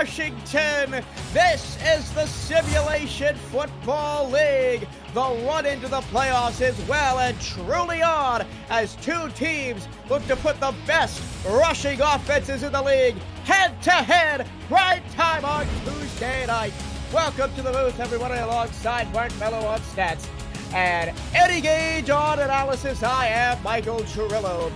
Washington. This is the Simulation Football League. The run into the playoffs is well and truly on as two teams look to put the best rushing offenses in the league head-to-head, prime time on Tuesday night. Welcome to the booth, everybody, alongside Mark Mello on stats and Eddie Gage on analysis. I am Michael Cirillo.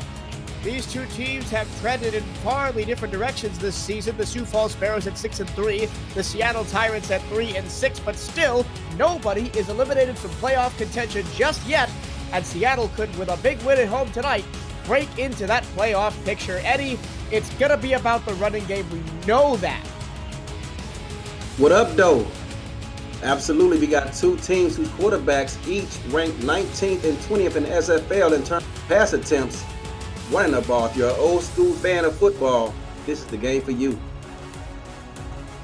These two teams have trended in farly different directions this season. The Sioux Falls Sparrows at 6-3, the Seattle Tyrants at 3-6, but still, nobody is eliminated from playoff contention just yet, and Seattle could, with a big win at home tonight, break into that playoff picture. Eddie, it's gonna be about the running game. We know that. What up, though? Absolutely, we got two teams whose quarterbacks each ranked 19th and 20th in the SFL in terms of pass attempts. Running the ball. If you're an old school fan of football, this is the game for you.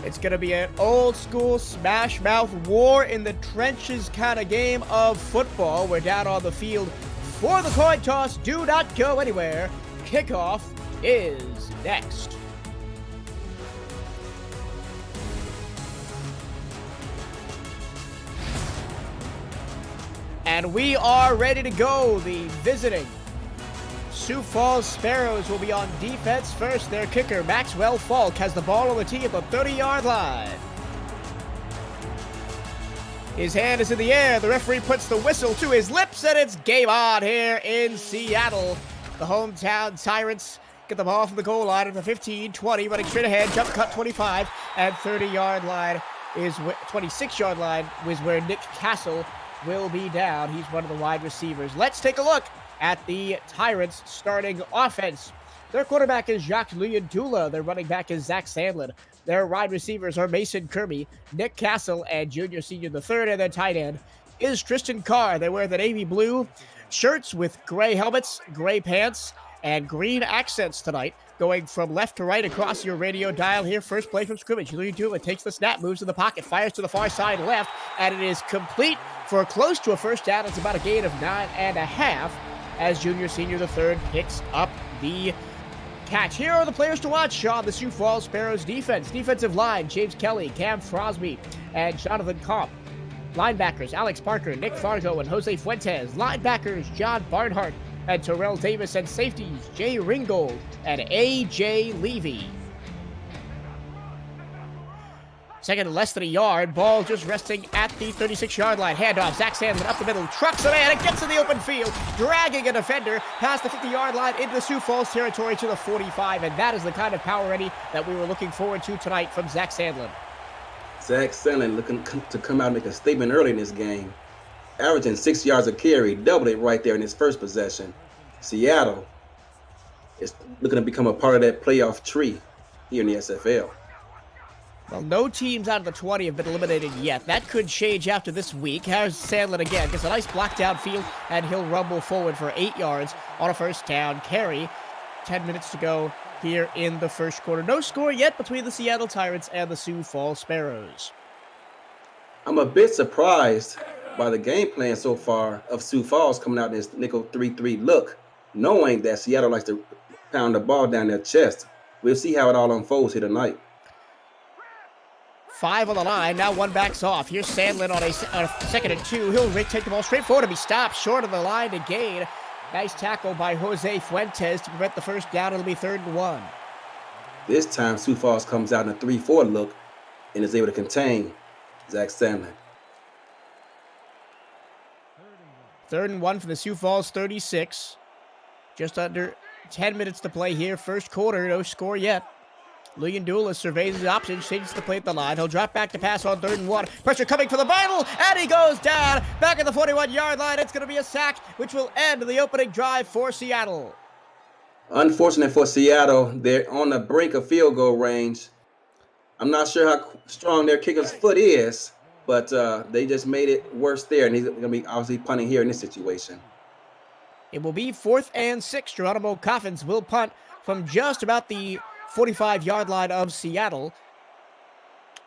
It's going to be an old school smash mouth war in the trenches kind of game of football. We're down on the field for the coin toss. Do not go anywhere. Kickoff is next. And we are ready to go. The visiting Sioux Falls Sparrows will be on defense first. Their kicker, Maxwell Falk, has the ball on the tee at the 30-yard line. His hand is in the air. The referee puts the whistle to his lips, and it's game on here in Seattle. The hometown Tyrants get the ball from the goal line at the 15, 20, running straight ahead, jump cut 25, and 30-yard line is 26-yard line is where Nick Castle will be down. He's one of the wide receivers. Let's take a look at the Tyrants' starting offense. Their quarterback is Jacques Luyendula. Their running back is Zach Sandlin. Their wide receivers are Mason Kirby, Nick Castle, and junior senior the third. And their tight end is Tristan Carr. They wear the navy blue shirts with gray helmets, gray pants, and green accents tonight. Going from left to right across your radio dial here. First play from scrimmage. Luyendula takes the snap, moves to the pocket, fires to the far side left, and it is complete for close to a first down. It's about a gain of 9.5. As junior senior the third picks up the catch. Here are the players to watch on the Sioux Falls Sparrows defense. Defensive line, James Kelly, Cam Frosby, and Jonathan Comp. Linebackers, Alex Parker, Nick Fargo, and Jose Fuentes. Linebackers, John Barnhart and Terrell Davis. And safeties, Jay Ringgold and A.J. Levy. Second and less than a yard. Ball just resting at the 36-yard line. Handoff. Zach Sandlin up the middle. Trucks a man and gets in the open field. Dragging a defender past the 50-yard line into the Sioux Falls territory to the 45. And that is the kind of power ready that we were looking forward to tonight from Zach Sandlin. Zach Sandlin looking to come out and make a statement early in this game. Averaging 6 yards a carry. Doubled it right there in his first possession. Seattle is looking to become a part of that playoff tree here in the SFL. Well, no teams out of the 20 have been eliminated yet. That could change after this week. Here's Sandlin again. Gets a nice block downfield, and he'll rumble forward for 8 yards on a first down carry. 10 minutes to go here in the first quarter. No score yet between the Seattle Tyrants and the Sioux Falls Sparrows. I'm a bit surprised by the game plan so far of Sioux Falls coming out in this nickel 3-3 look, knowing that Seattle likes to pound the ball down their chest. We'll see how it all unfolds here tonight. 5 on the line. Now one backs off. Here's Sandlin on a second and 2. He'll take the ball straight forward to be stopped short of the line to gain. Nice tackle by Jose Fuentes to prevent the first down. It'll be 3rd and 1. This time, Sioux Falls comes out in a 3-4 look and is able to contain Zach Sandlin. 3rd and 1 for the Sioux Falls 36. Just under 10 minutes to play here. First quarter, no score yet. Luyendula surveys his options, changes the play at the line. He'll drop back to pass on 3rd and 1. Pressure coming for the Bible, and he goes down. Back at the 41-yard line. It's going to be a sack, which will end the opening drive for Seattle. Unfortunate for Seattle, they're on the brink of field goal range. I'm not sure how strong their kicker's foot is, but they just made it worse there, and he's going to be obviously punting here in this situation. It will be 4th and 6. Geronimo Coffins will punt from just about the 45-yard line of Seattle.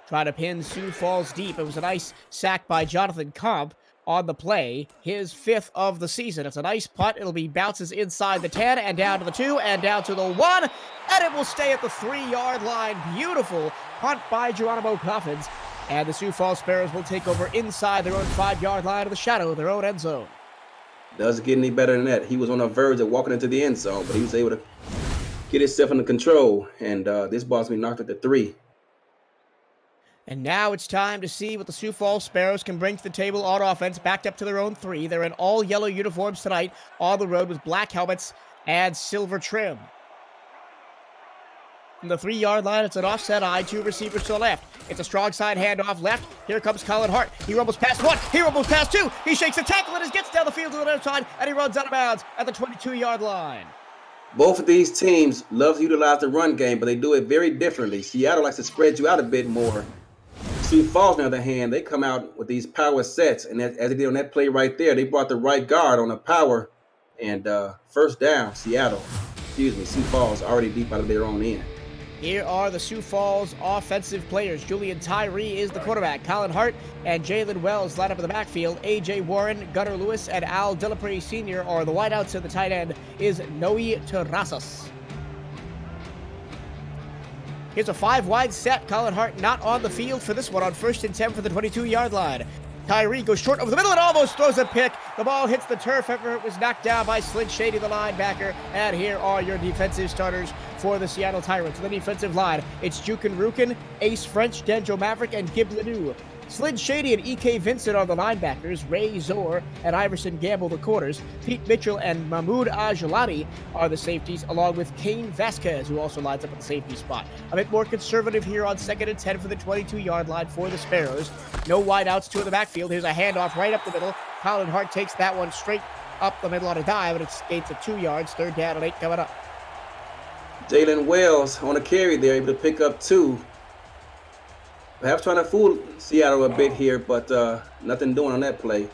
Trying to pin Sioux Falls deep. It was a nice sack by Jonathan Comp. on the play, his 5th of the season. It's a nice punt. It'll be bounces inside the 10 and down to the 2 and down to the 1, and it will stay at the 3-yard line. Beautiful punt by Geronimo Coffins, and the Sioux Falls Sparrows will take over inside their own 5-yard line of the shadow of their own end zone. Doesn't get any better than that. He was on the verge of walking into the end zone, but he was able to get himself under control, and this ball's been knocked at the 3. And now it's time to see what the Sioux Falls Sparrows can bring to the table on offense, backed up to their own 3. They're in all yellow uniforms tonight, on the road with black helmets and silver trim. From the 3-yard line, it's an offset eye, 2 receivers to the left. It's a strong side handoff left. Here comes Colin Hart. He rumbles past 1. He rumbles past 2. He shakes a tackle and gets down the field to the left side, and he runs out of bounds at the 22-yard line. Both of these teams love to utilize the run game, but they do it very differently. Seattle likes to spread you out a bit more. Sioux Falls, on the other hand, they come out with these power sets, and as they did on that play right there, they brought the right guard on a power, and first down, Sioux Falls already deep out of their own end. Here are the Sioux Falls offensive players. Julian Tyree is the quarterback. Colin Hart and Jalen Wells line up in the backfield. A.J. Warren, Gunnar Lewis, and Al Dillapre Sr. are the wideouts, and the tight end is Noe Terrazas. Here's a 5-wide set. Colin Hart not on the field for this one on 1st and 10 for the 22-yard line. Tyree goes short over the middle and almost throws a pick. The ball hits the turf after it was knocked down by Slid Shady, the linebacker. And here are your defensive starters for the Seattle Tyrants. On the defensive line, it's Jukin Rukin, Ace French, Denjo Maverick, and Gib Ledoux. Slid Shady and E.K. Vincent are the linebackers. Ray Zor and Iverson Gamble the corners. Pete Mitchell and Mahmoud Ajalani are the safeties, along with Kane Vasquez, who also lines up at the safety spot. A bit more conservative here on 2nd and 10 for the 22-yard line for the Sparrows. No wideouts, 2 in the backfield. Here's a handoff right up the middle. Colin Hart takes that one straight up the middle on a dive, and it skates at 2 yards. 3rd down and 8 coming up. Jalen Wells on a carry there, able to pick up 2. Perhaps trying to fool Seattle a bit here, but nothing doing on that play.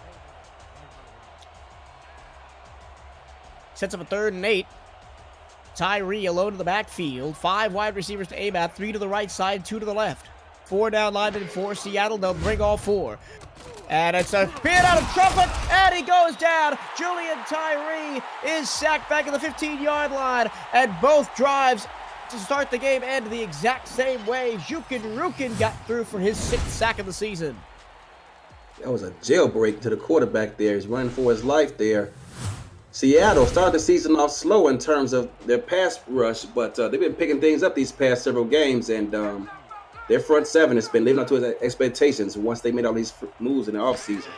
Sets up a 3rd and 8. Tyree alone in the backfield. 5 wide receivers to aim at. 3 to the right side, 2 to the left. 4 down linemen for Seattle. They'll bring all 4. And it's a spin out of trumpet, and he goes down. Julian Tyree is sacked back at the 15-yard line, and both drives to start the game end the exact same way. Jukin Rukin got through for his 6th sack of the season. That was a jailbreak to the quarterback there. He's running for his life there. Seattle started the season off slow in terms of their pass rush, but they've been picking things up these past several games, and their front 7 has been living up to his expectations once they made all these moves in the offseason.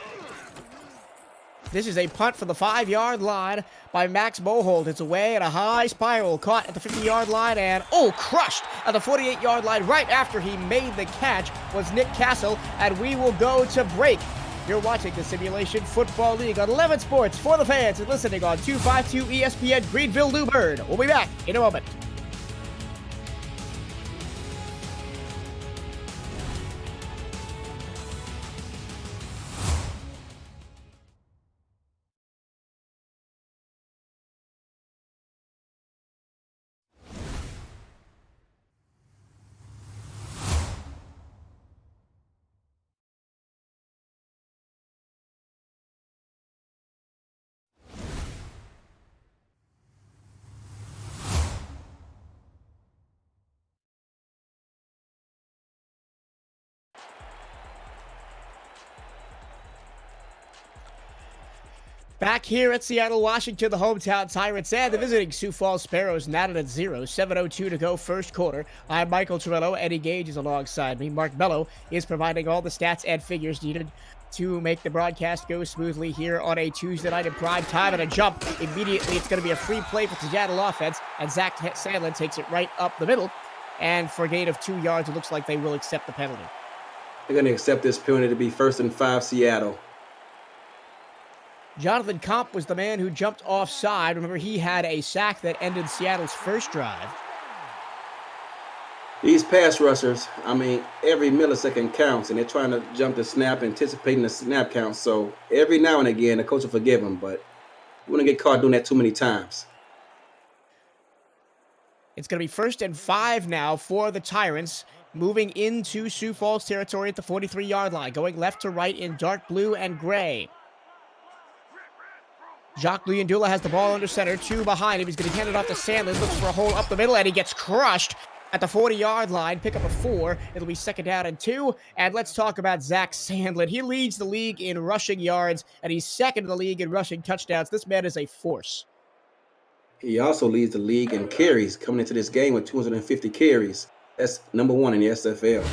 This is a punt for the 5-yard line by Max Mohold. It's away at a high spiral, caught at the 50-yard line, and crushed at the 48-yard line right after he made the catch was Nick Castle, and we will go to break. You're watching the Simulation Football League on 11 Sports for the fans and listening on 252 ESPN Greenville New Bern. We'll be back in a moment. Back here at Seattle, Washington, the hometown Tyrants and the visiting Sioux Falls Sparrows knotted at 0. 7:02 to go, first quarter. I'm Michael Torello. Eddie Gage is alongside me. Mark Mello is providing all the stats and figures needed to make the broadcast go smoothly here on a Tuesday night in prime time. And a jump immediately. It's going to be a free play for the Seattle offense, and Zach Sandlin takes it right up the middle. And for a gain of 2 yards, it looks like they will accept the penalty. They're going to accept this penalty to be 1st and 5 Seattle. Jonathan Komp was the man who jumped offside. Remember, he had a sack that ended Seattle's first drive. These pass rushers, every millisecond counts, and they're trying to jump the snap, anticipating the snap count. So every now and again, the coach will forgive them, but you wouldn't get caught doing that too many times. It's going to be 1st and 5 now for the Tyrants, moving into Sioux Falls territory at the 43-yard line, going left to right in dark blue and gray. Jacques Luyendula has the ball under center, 2 behind him. He's going to hand it off to Sandlin, looks for a hole up the middle, and he gets crushed at the 40-yard line. Pick up a 4. It'll be 2nd down and 2. And let's talk about Zach Sandlin. He leads the league in rushing yards, and he's 2nd in the league in rushing touchdowns. This man is a force. He also leads the league in carries, coming into this game with 250 carries. That's number 1 in the SFL.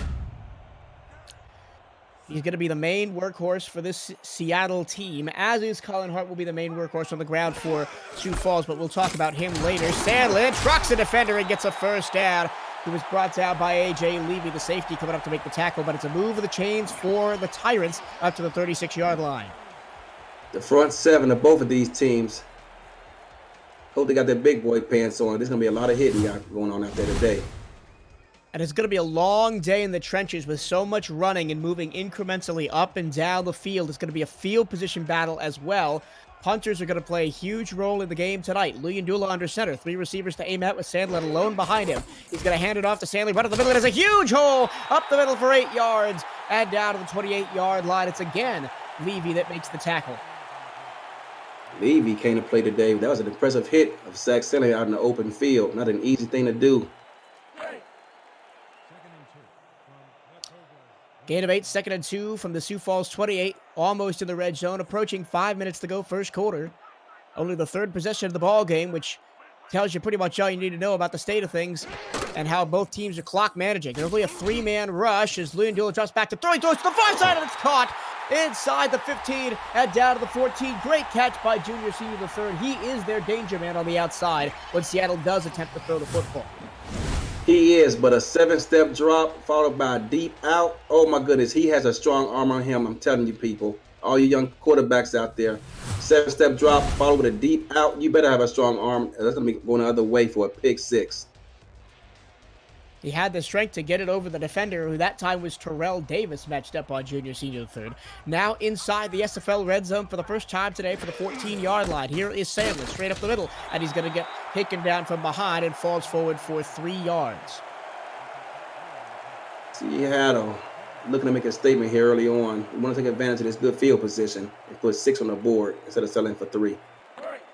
He's going to be the main workhorse for this Seattle team, as is Colin Hart will be the main workhorse on the ground for Sioux Falls, but we'll talk about him later. Sandlin trucks a defender and gets a 1st down. He was brought down by A.J. Levy, the safety, coming up to make the tackle, but it's a move of the chains for the Tyrants up to the 36-yard line. The front 7 of both of these teams, hope they got their big boy pants on. There's going to be a lot of hitting going on out there today. And it's going to be a long day in the trenches with so much running and moving incrementally up and down the field. It's going to be a field position battle as well. Punters are going to play a huge role in the game tonight. Luyendula under center. 3 receivers to aim at with Sandlin alone behind him. He's going to hand it off to Sandlin right up the middle. There's a huge hole up the middle for 8 yards and down to the 28-yard line. It's again Levy that makes the tackle. Levy came to play today. That was an impressive hit of Zach Sandlin out in the open field. Not an easy thing to do. Gain of 8, 2nd and 2 from the Sioux Falls 28, almost in the red zone, approaching 5 minutes to go first quarter. Only the 3rd possession of the ball game, which tells you pretty much all you need to know about the state of things and how both teams are clock managing. There's only a 3-man rush as Luyendula drops back to throw. He throws to the far side, and it's caught inside the 15 and down to the 14. Great catch by junior senior the 3rd. He is their danger man on the outside when Seattle does attempt to throw the football. He is, but a 7-step drop followed by a deep out. Oh my goodness, he has a strong arm on him. I'm telling you, people, all you young quarterbacks out there, 7-step drop followed with a deep out. You better have a strong arm. That's gonna be going the other way for a pick 6. He had the strength to get it over the defender, who that time was Terrell Davis, matched up on junior senior the 3rd. Now inside the SFL red zone for the first time today for the 14-yard line. Here is Sandlin straight up the middle, and he's going to get taken down from behind and falls forward for 3 yards. Seattle looking to make a statement here early on. We want to take advantage of this good field position and put 6 on the board instead of selling for 3.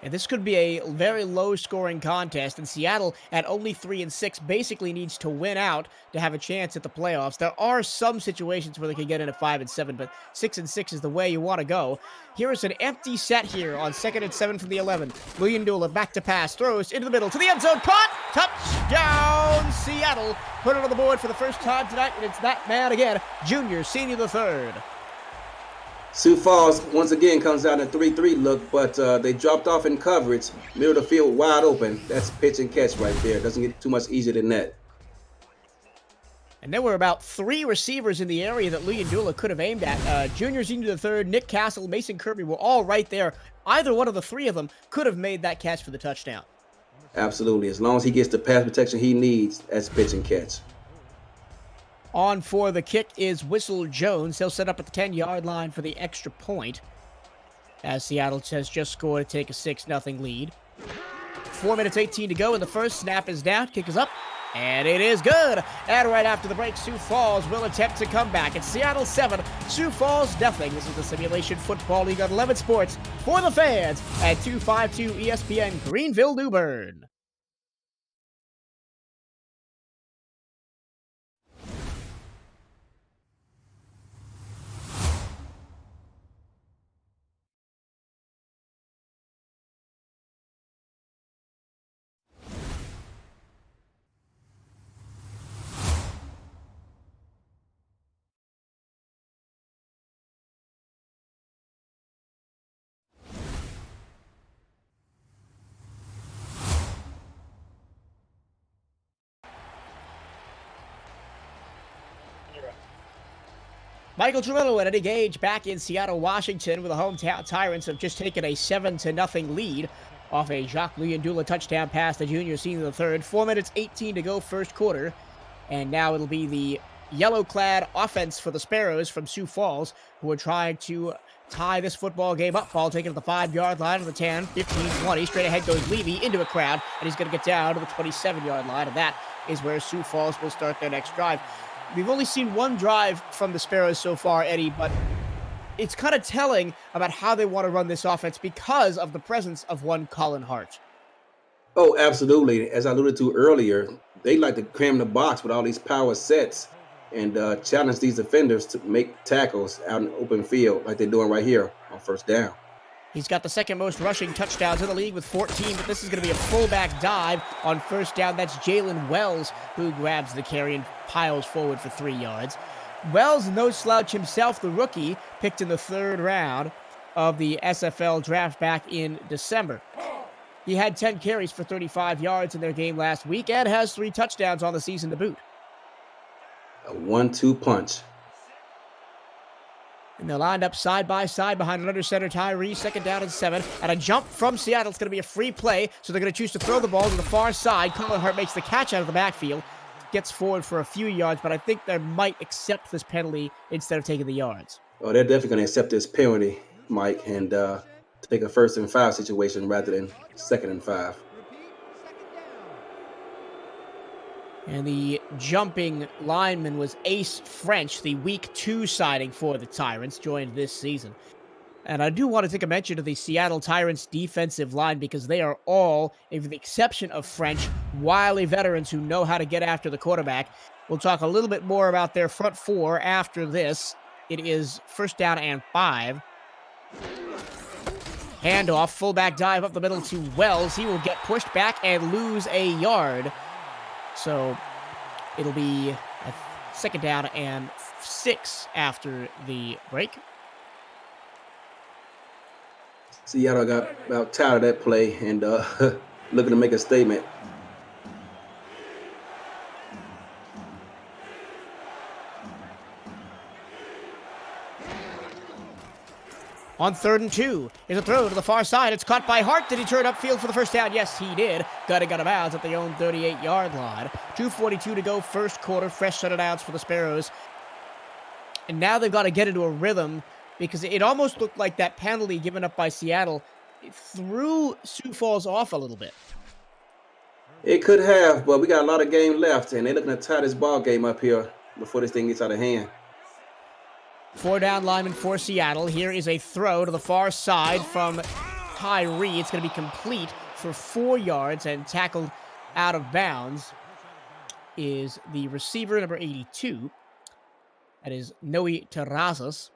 And this could be a very low-scoring contest, and Seattle, at only 3-6, basically needs to win out to have a chance at the playoffs. There are some situations where they can get in at 5-7, but 6-6 is the way you want to go. Here is an empty set here on 2nd and 7 from the 11. Luyendula back to pass, throws into the middle to the end zone, caught, touchdown, Seattle. Put it on the board for the first time tonight, and it's that man again, junior senior the 3rd. Sioux Falls, once again, comes out in a 3-3 look, but they dropped off in coverage. Middle of the field wide open. That's pitch and catch right there. Doesn't get too much easier than that. And there were about 3 receivers in the area that Luyendula could have aimed at. Junior senior the 3rd, Nick Castle, Mason Kirby were all right there. Either one of the 3 of them could have made that catch for the touchdown. Absolutely. As long as he gets the pass protection he needs, that's pitch and catch. On for the kick is Whistle Jones. He'll set up at the 10-yard line for the extra point, as Seattle has just scored to take a 6-0 lead. 4 minutes 18 to go, and the first snap is down. Kick is up, and it is good. And right after the break, Sioux Falls will attempt to come back. It's Seattle 7, Sioux Falls nothing. This is the Simulation Football League on 11 Sports for the fans at 252 ESPN Greenville, New Bern. Michael Tremillo and Eddie Gage back in Seattle, Washington, with the hometown Tyrants have just taken a 7-0 lead off a Jacques Luyendula touchdown pass to junior senior the 3rd. 4 minutes 18 to go first quarter. And now it'll be the yellow-clad offense for the Sparrows from Sioux Falls, who are trying to tie this football game up. Ball taken to the 5-yard line of the 10, 15, 20. Straight ahead goes Levy into a crowd, and he's going to get down to the 27-yard line, and that is where Sioux Falls will start their next drive. We've only seen one drive from the Sparrows so far, Eddie, but it's kind of telling about how they want to run this offense because of the presence of one Colin Hart. Oh, absolutely. As I alluded to earlier, they like to cram the box with all these power sets and challenge these defenders to make tackles out in the open field like they're doing right here on first down. He's got the second most rushing touchdowns in the league with 14, but this is going to be a fullback dive on first down. That's Jalen Wells who grabs the carry and piles forward for 3 yards. Wells, no slouch himself, the rookie, picked in the 3rd round of the SFL draft back in December. He had 10 carries for 35 yards in their game last week and has 3 touchdowns on the season to boot. A 1-2 punch. And they're lined up side by side behind an under center Tyree, 2nd down and 7. And a jump from Seattle. It's going to be a free play, so they're going to choose to throw the ball to the far side. Colin Hart makes the catch out of the backfield, gets forward for a few yards, but I think they might accept this penalty instead of taking the yards. Oh, they're definitely going to accept this penalty, Mike, and take a 1st and 5 situation rather than 2nd and 5. And the jumping lineman was Ace French, the week 2 signing for the Tyrants, joined this season. And I do want to take a mention of the Seattle Tyrants defensive line because they are all, with the exception of French, wily veterans who know how to get after the quarterback. We'll talk a little bit more about their front 4 after this. It is 1st down and 5. Handoff, fullback dive up the middle to Wells. He will get pushed back and lose a yard. So it'll be a 2nd down and 6 after the break. Seattle got about tired of that play and looking to make a statement. On 3rd and 2, here's a throw to the far side. It's caught by Hart. Did he turn upfield for the 1st down? Yes, he did. Got out of bounds at the own 38-yard line. 2:42 to go, 1st quarter. Fresh set of downs for the Sparrows. And now they've got to get into a rhythm because it almost looked like that penalty given up by Seattle threw Sioux Falls off a little bit. It could have, but we got a lot of game left, and they're looking to tie this ball game up here before this thing gets out of hand. 4 down lineman for Seattle. Here is a throw to the far side from Tyree. It's going to be complete for 4 yards and tackled out of bounds is the receiver, number 82. That is Noe Terrazas.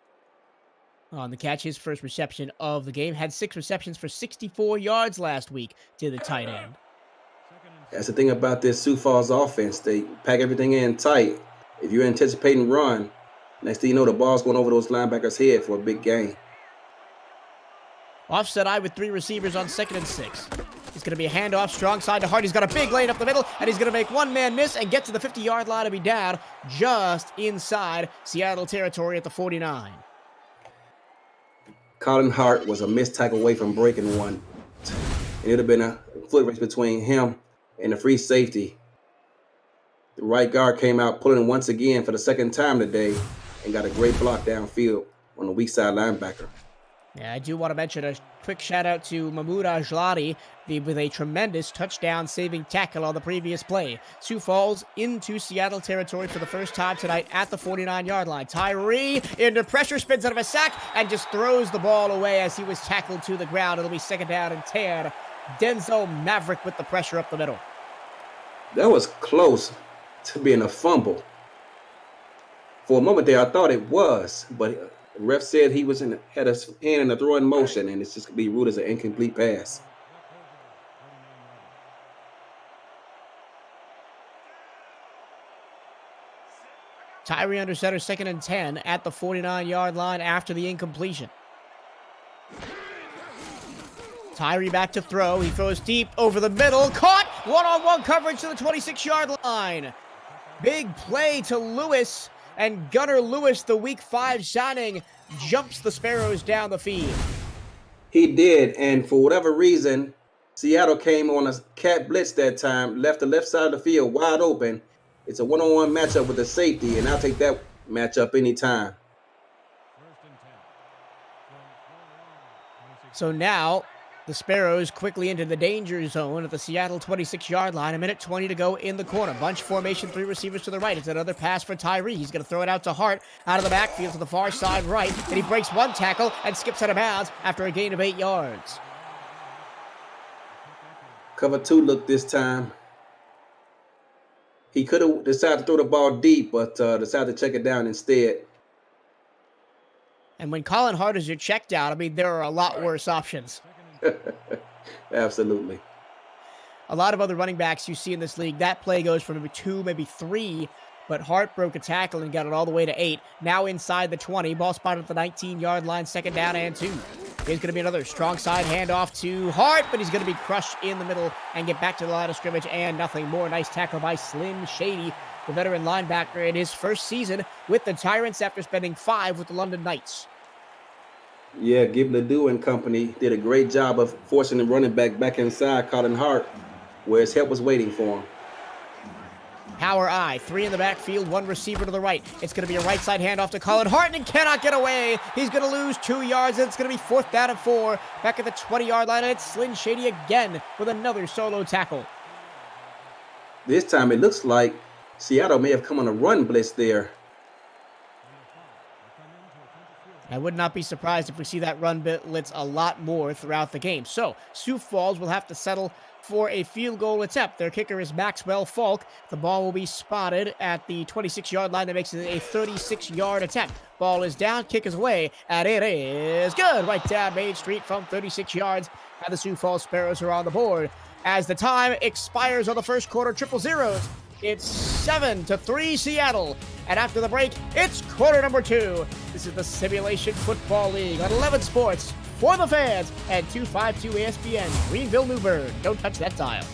On the catch, his 1st reception of the game. Had 6 receptions for 64 yards last week to the tight end. That's the thing about this Sioux Falls offense. They pack everything in tight. If you're anticipating run, next thing you know, the ball's going over those linebackers' head for a big gain. Offset eye with 3 receivers on 2nd and 6. It's going to be a handoff, strong side to Hart. He's got a big lane up the middle, and he's going to make one man miss and get to the 50-yard line to be down just inside Seattle territory at the 49. Colin Hart was a missed tackle away from breaking one. It would have been a foot race between him and the free safety. The right guard came out pulling once again for the 2nd time today and got a great block downfield on the weak side linebacker. Yeah, I do want to mention a quick shout-out to Mahmoud Ajladi with a tremendous touchdown-saving tackle on the previous play. Sioux Falls into Seattle territory for the 1st time tonight at the 49-yard line. Tyree into pressure, spins out of a sack, and just throws the ball away as he was tackled to the ground. It'll be 2nd down and 10. Denzel Maverick with the pressure up the middle. That was close to being a fumble. For a moment there, I thought it was, but the ref said he was had his hand in the throwing motion, and it's just going to be ruled as an incomplete pass. Tyree under center, 2nd and 10 at the 49-yard line after the incompletion. Tyree back to throw. He throws deep over the middle. Caught! One-on-one coverage to the 26-yard line. Big play to Lewis. And Gunnar Lewis, the week 5 signing, jumps the Sparrows down the field. He did, and for whatever reason, Seattle came on a cat blitz that time, left the left side of the field wide open. It's a one-on-one matchup with the safety, and I'll take that matchup anytime. So now, The Sparrows quickly into the danger zone at the Seattle 26-yard line. A minute 20 to go in the corner. Bunch formation, 3 receivers to the right. It's another pass for Tyree. He's going to throw it out to Hart, out of the backfield to the far side right. And he breaks one tackle and skips out of bounds after a gain of 8 yards. Cover 2 look this time. He could have decided to throw the ball deep, but decided to check it down instead. And when Colin Hart is your check down, I mean, there are a lot worse options. Absolutely. A lot of other running backs you see in this league, that play goes for maybe 2, maybe 3, but Hart broke a tackle and got it all the way to 8. Now inside the 20, ball spotted at the 19-yard line, 2nd down and 2. Here's going to be another strong side handoff to Hart, but he's going to be crushed in the middle and get back to the line of scrimmage and nothing more. Nice tackle by Slim Shady, the veteran linebacker in his first season with the Tyrants after spending 5 with the London Knights. Yeah, Gib Ledoux and company did a great job of forcing the running back inside Colin Hart, where his help was waiting for him. Power I, 3 in the backfield, 1 receiver to the right. It's going to be a right side handoff to Colin Hart, and cannot get away. He's going to lose 2 yards, and it's going to be 4th down and 4. Back at the 20-yard line, and it's Slim Shady again with another solo tackle. This time it looks like Seattle may have come on a run blitz there. I would not be surprised if we see that run blitz a lot more throughout the game. So, Sioux Falls will have to settle for a field goal attempt. Their kicker is Maxwell Falk. The ball will be spotted at the 26-yard line. That makes it a 36-yard attempt. Ball is down, kick is away, and it is good. Right down Main Street from 36 yards, and the Sioux Falls Sparrows are on the board. As the time expires on the first quarter, 0-0. It's 7-3 Seattle. And after the break, it's quarter number 2. This is the Simulation Football League on 11 Sports for the fans and 252 ESPN, Greenville, New Bern. Don't touch that dial.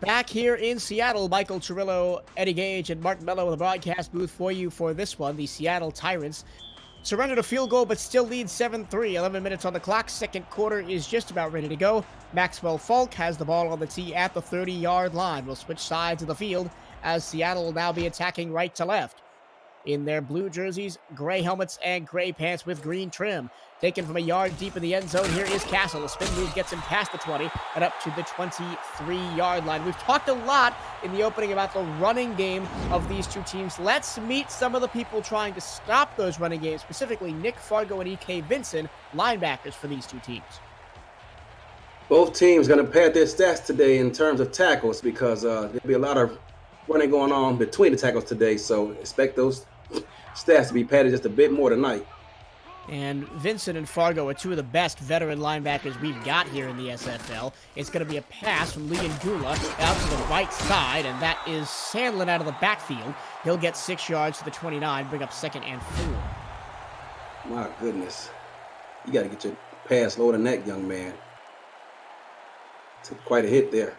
Back here in Seattle, Michael Cirillo, Eddie Gage, and Mark Mello in the broadcast booth for you for this one. The Seattle Tyrants surrendered a field goal, but still lead 7-3. 11 minutes on the clock. Second quarter is just about ready to go. Maxwell Falk has the ball on the tee at the 30-yard line. We'll switch sides of the field as Seattle will now be attacking right to left. in their blue jerseys, gray helmets, and gray pants with green trim. Taken from a yard deep in the end zone, here is Castle. A spin move gets him past the 20 and up to the 23-yard line. We've talked a lot in the opening about the running game of these two teams. Let's meet some of the people trying to stop those running games, specifically Nick Fargo and E.K. Vinson, linebackers for these two teams. Both teams going to pad their stats today in terms of tackles because there'll be a lot of running going on between the tackles today. So expect those stats to be padded just a bit more tonight. And Vinson and Fargo are two of the best veteran linebackers we've got here in the SFL. It's going to be a pass from Leandula out to the right side, and that is Sandlin out of the backfield. He'll get 6 yards to the 29, bring up 2nd and 4. My goodness. You got to get your pass lower than that, young man. Took quite a hit there.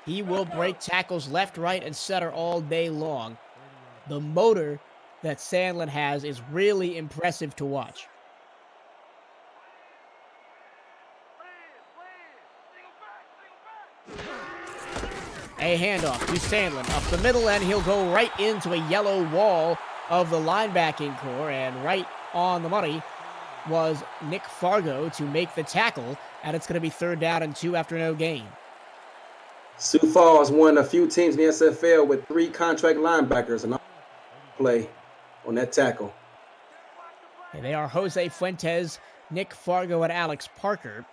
He will break tackles left, right, and center all day long. The motor that Sandlin has is really impressive to watch. A handoff to Sandlin up the middle, and he'll go right into a yellow wall of the linebacking core, and right on the money was Nick Fargo to make the tackle, and it's going to be 3rd down and 2 after no gain. Sioux Falls one of a few teams in the SFL with 3 contract linebackers and play on that tackle. And they are Jose Fuentes, Nick Fargo, and Alex Parker.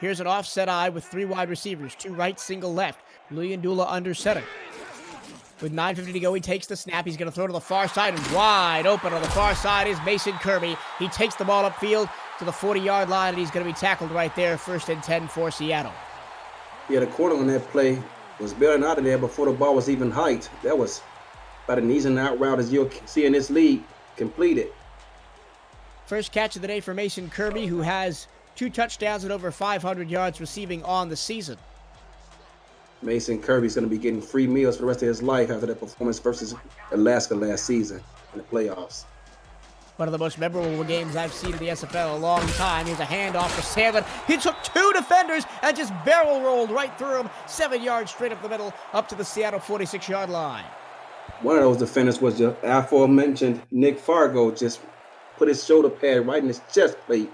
Here's an offset eye with 3 wide receivers, 2 right, single left. Leandula under center. With 9:50 to go, he takes the snap. He's going to throw to the far side, and wide open on the far side is Mason Kirby. He takes the ball upfield to the 40-yard line, and he's going to be tackled right there. 1st and 10 for Seattle. Yeah, the corner on that play was bailing out of there before the ball was even hiked. That was about an easy and out route as you'll see in this league completed. First catch of the day for Mason Kirby, who has 2 touchdowns and over 500 yards receiving on the season. Mason Kirby's going to be getting free meals for the rest of his life after that performance versus Alaska last season in the playoffs. One of the most memorable games I've seen in the SFL in a long time. Here's a handoff for Sandlin. He took 2 defenders and just barrel rolled right through them. 7 yards straight up the middle, up to the Seattle 46-yard line. One of those defenders was the aforementioned Nick Fargo. Just put his shoulder pad right in his chest plate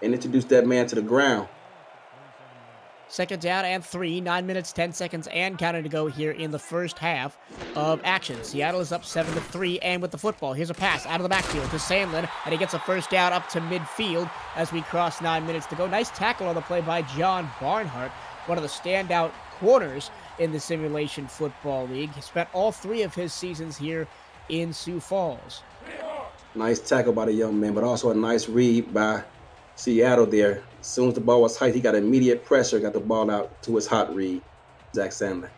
and introduced that man to the ground. 2nd down and 3, 9 minutes, 10 seconds, and counting to go here in the first half of action. Seattle is up 7-3, and with the football, here's a pass out of the backfield to Sandlin, and he gets a 1st down up to midfield as we cross 9 minutes to go. Nice tackle on the play by John Barnhart, one of the standout corners in the Simulation Football League. He spent all 3 of his seasons here in Sioux Falls. Nice tackle by the young man, but also a nice read by Seattle there. As soon as the ball was tight, he got immediate pressure, got the ball out to his hot read, Zach Sandlin.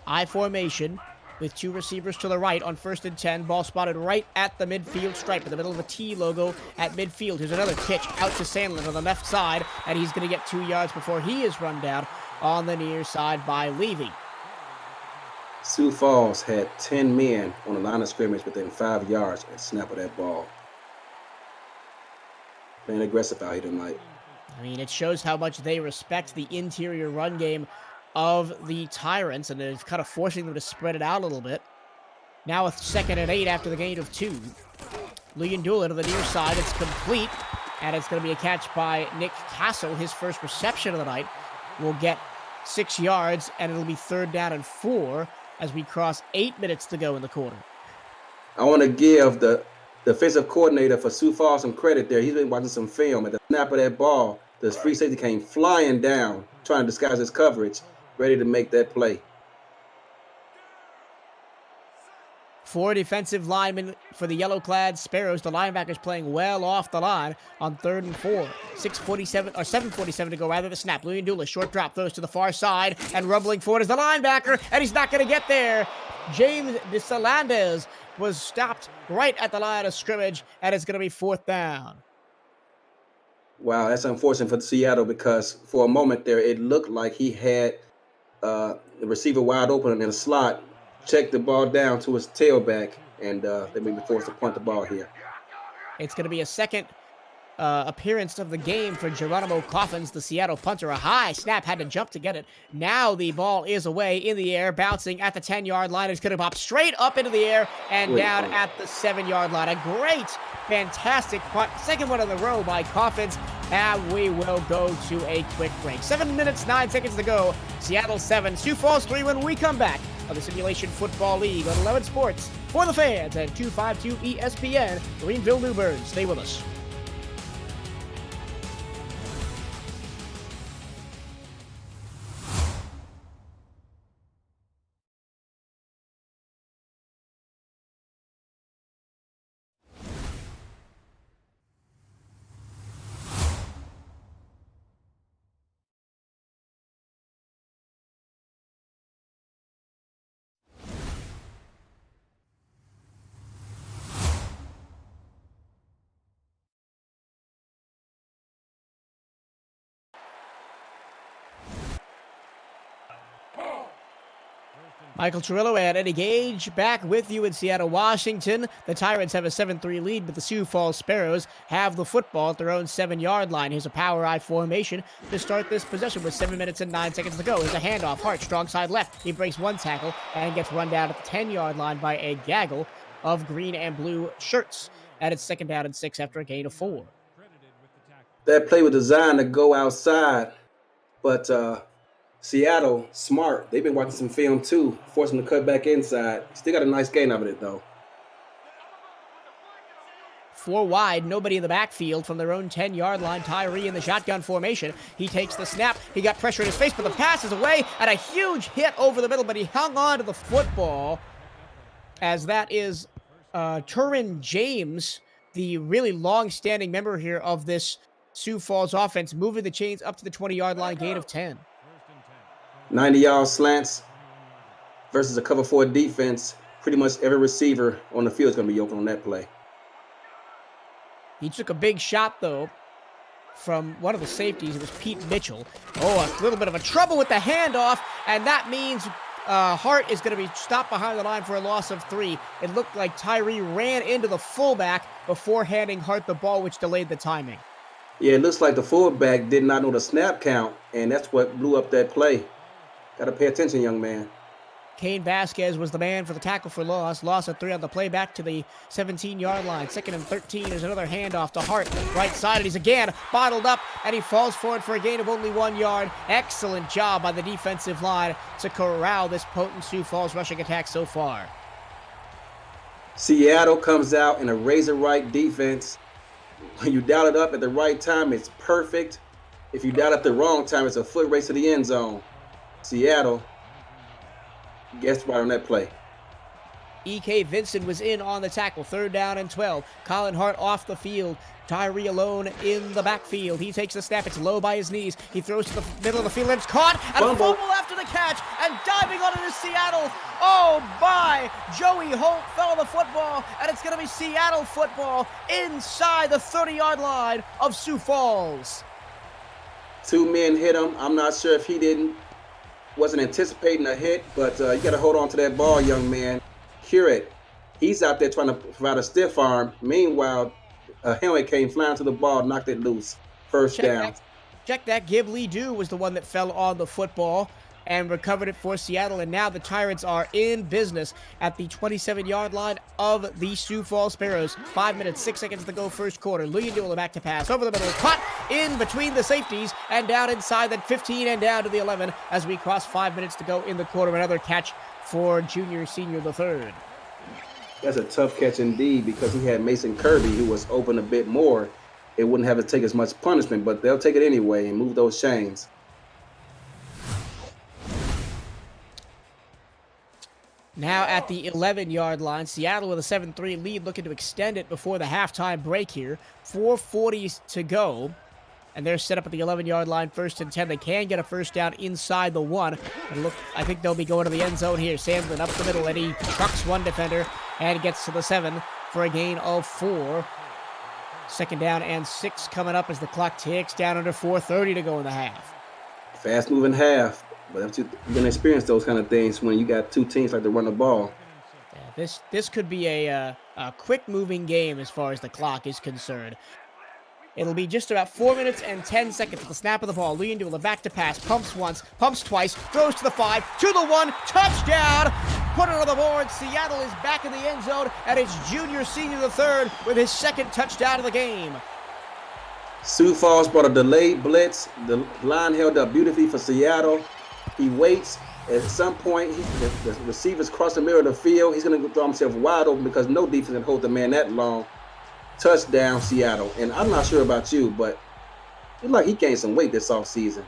I formation with 2 receivers to the right on 1st and 10. Ball spotted right at the midfield stripe in the middle of the T logo at midfield. Here's another pitch out to Sandlin on the left side, and he's going to get 2 yards before he is run down on the near side by Levy. Sioux Falls had 10 men on the line of scrimmage within 5 yards at the snap of that ball. Playing aggressive out here tonight. I mean, it shows how much they respect the interior run game of the Tyrants, and it's kind of forcing them to spread it out a little bit. Now with 2nd and 8 after the gain of 2. Leandula to the near side. It's complete, and it's going to be a catch by Nick Castle. His first reception of the night will get 6 yards, and it'll be 3rd down and 4 as we cross 8 minutes to go in the quarter. I want to give the defensive coordinator for Sioux Falls some credit there. He's been watching some film. At the snap of that ball, the free safety came flying down, trying to disguise his coverage, ready to make that play. 4 defensive linemen for the yellow-clad Sparrows. The linebackers playing well off the line on 3rd and 4. 7:47 to go rather. The snap. Leandula, short drop, throws to the far side, and rumbling forward is the linebacker, and he's not going to get there. James DeSalandes was stopped right at the line of scrimmage, and it's going to be 4th down. Wow, that's unfortunate for Seattle because for a moment there, it looked like he had the receiver wide open in the slot, checked the ball down to his tailback, and they may be forced to punt the ball here. It's going to be a second appearance of the game for Geronimo Coffins, the Seattle punter. A high snap, had to jump to get it. Now the ball is away in the air, bouncing at the 10-yard line. It's going to pop straight up into the air and down at the 7-yard line. A great, fantastic punt. Second one in a row by Coffins. And we will go to a quick break. 7 minutes, 9 seconds to go. Seattle 7, Sioux Falls 3 when we come back of the Simulation Football League on 11 Sports for the fans and 252 ESPN, Greenville, New Bern. Stay with us. Michael Cirillo and Eddie Gage back with you in Seattle, Washington. The Tyrants have a 7-3 lead, but the Sioux Falls Sparrows have the football at their own 7-yard line. Here's a power I formation to start this possession with 7 minutes and 9 seconds to go. Here's a handoff. Hart, strong side left. He breaks one tackle and gets run down at the 10-yard line by a gaggle of green and blue shirts. And it's 2nd down and 6 after a gain of 4. That play was designed to go outside, but Seattle, smart. They've been watching some film too, forcing them to cut back inside. Still got a nice gain out of it, though. 4 wide, nobody in the backfield from their own 10-yard line. Tyree in the shotgun formation. He takes the snap. He got pressure in his face, but the pass is away, and a huge hit over the middle, but he hung on to the football, as that is Turin James, the really long-standing member here of this Sioux Falls offense, moving the chains up to the 20-yard line, gain of 10. 90-yard slants versus a cover 4 defense. Pretty much every receiver on the field is going to be open on that play. He took a big shot, though, from one of the safeties. It was Pete Mitchell. Oh, a little bit of a trouble with the handoff, and that means Hart is going to be stopped behind the line for a loss of 3. It looked like Tyree ran into the fullback before handing Hart the ball, which delayed the timing. Yeah, it looks like the fullback did not know the snap count, and that's what blew up that play. Got to pay attention, young man. Kane Vasquez was the man for the tackle for loss. Loss of 3 on the play back to the 17-yard line. 2nd and 13. There's another handoff to Hart. Right side, and he's again bottled up, and he falls forward for a gain of only 1 yard. Excellent job by the defensive line to corral this potent Sioux Falls rushing attack so far. Seattle comes out in a razor-right defense. When you dial it up at the right time, it's perfect. If you dial it at the wrong time, it's a foot race to the end zone. Seattle guessed right on that play. E.K. Vincent was in on the tackle. 3rd down and 12. Colin Hart off the field. Tyree alone in the backfield. He takes the snap. It's low by his knees. He throws to the middle of the field, and it's caught. And a fumble after the catch. And diving on it is Seattle. Oh, my. Joey Holt fell on the football, and it's going to be Seattle football inside the 30-yard line of Sioux Falls. 2 men hit him. I'm not sure if he wasn't anticipating a hit, but you got to hold on to that ball, young man. Cure it. He's out there trying to provide a stiff arm. Meanwhile, a helmet came flying to the ball, knocked it loose. First down. Check that. Gib Lee Dew was the one that fell on the football and recovered it for Seattle. And now the Tyrants are in business at the 27-yard line of the Sioux Falls Sparrows. 5 minutes, 6 seconds to go first quarter. Lee Dew back to pass. Over the middle. Caught in between the safeties and down inside that 15 and down to the 11 as we cross 5 minutes to go in the quarter. Another catch for senior the third. That's a tough catch indeed, because he had Mason Kirby, who was open a bit more. It wouldn't have to take as much punishment, but they'll take it anyway and move those chains. Now at the 11-yard line, Seattle with a 7-3 lead, looking to extend it before the halftime break here. 4:40 to go, and they're set up at the 11-yard line, 1st and 10. They can get a first down inside the 1. And look, I think they'll be going to the end zone here. Sandlin up the middle, and he trucks one defender and gets to the 7 for a gain of 4. 2nd down and 6 coming up as the clock ticks down under 4:30 to go in the half. Fast-moving half. But you're going to experience those kind of things when you got 2 teams like to run the ball. Yeah, this could be a quick-moving game as far as the clock is concerned. It'll be just about 4 minutes and 10 seconds at the snap of the ball. Lean to the back to pass. Pumps once, pumps twice, throws to the 5, to the 1, touchdown! Put it on the board. Seattle is back in the end zone, and it's junior senior the third with his second touchdown of the game. Sioux Falls brought a delayed blitz. The line held up beautifully for Seattle. He waits. At some point, the receivers cross the middle of the field. He's going to throw himself wide open because no defense can hold the man that long. Touchdown, Seattle. And I'm not sure about you, but it like he gained some weight this offseason.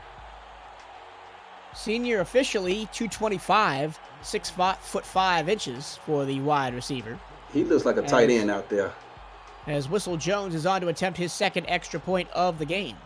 Senior officially 225, 6'5" for the wide receiver. He looks like a tight end out there. As Whistle Jones is on to attempt his second extra point of the game.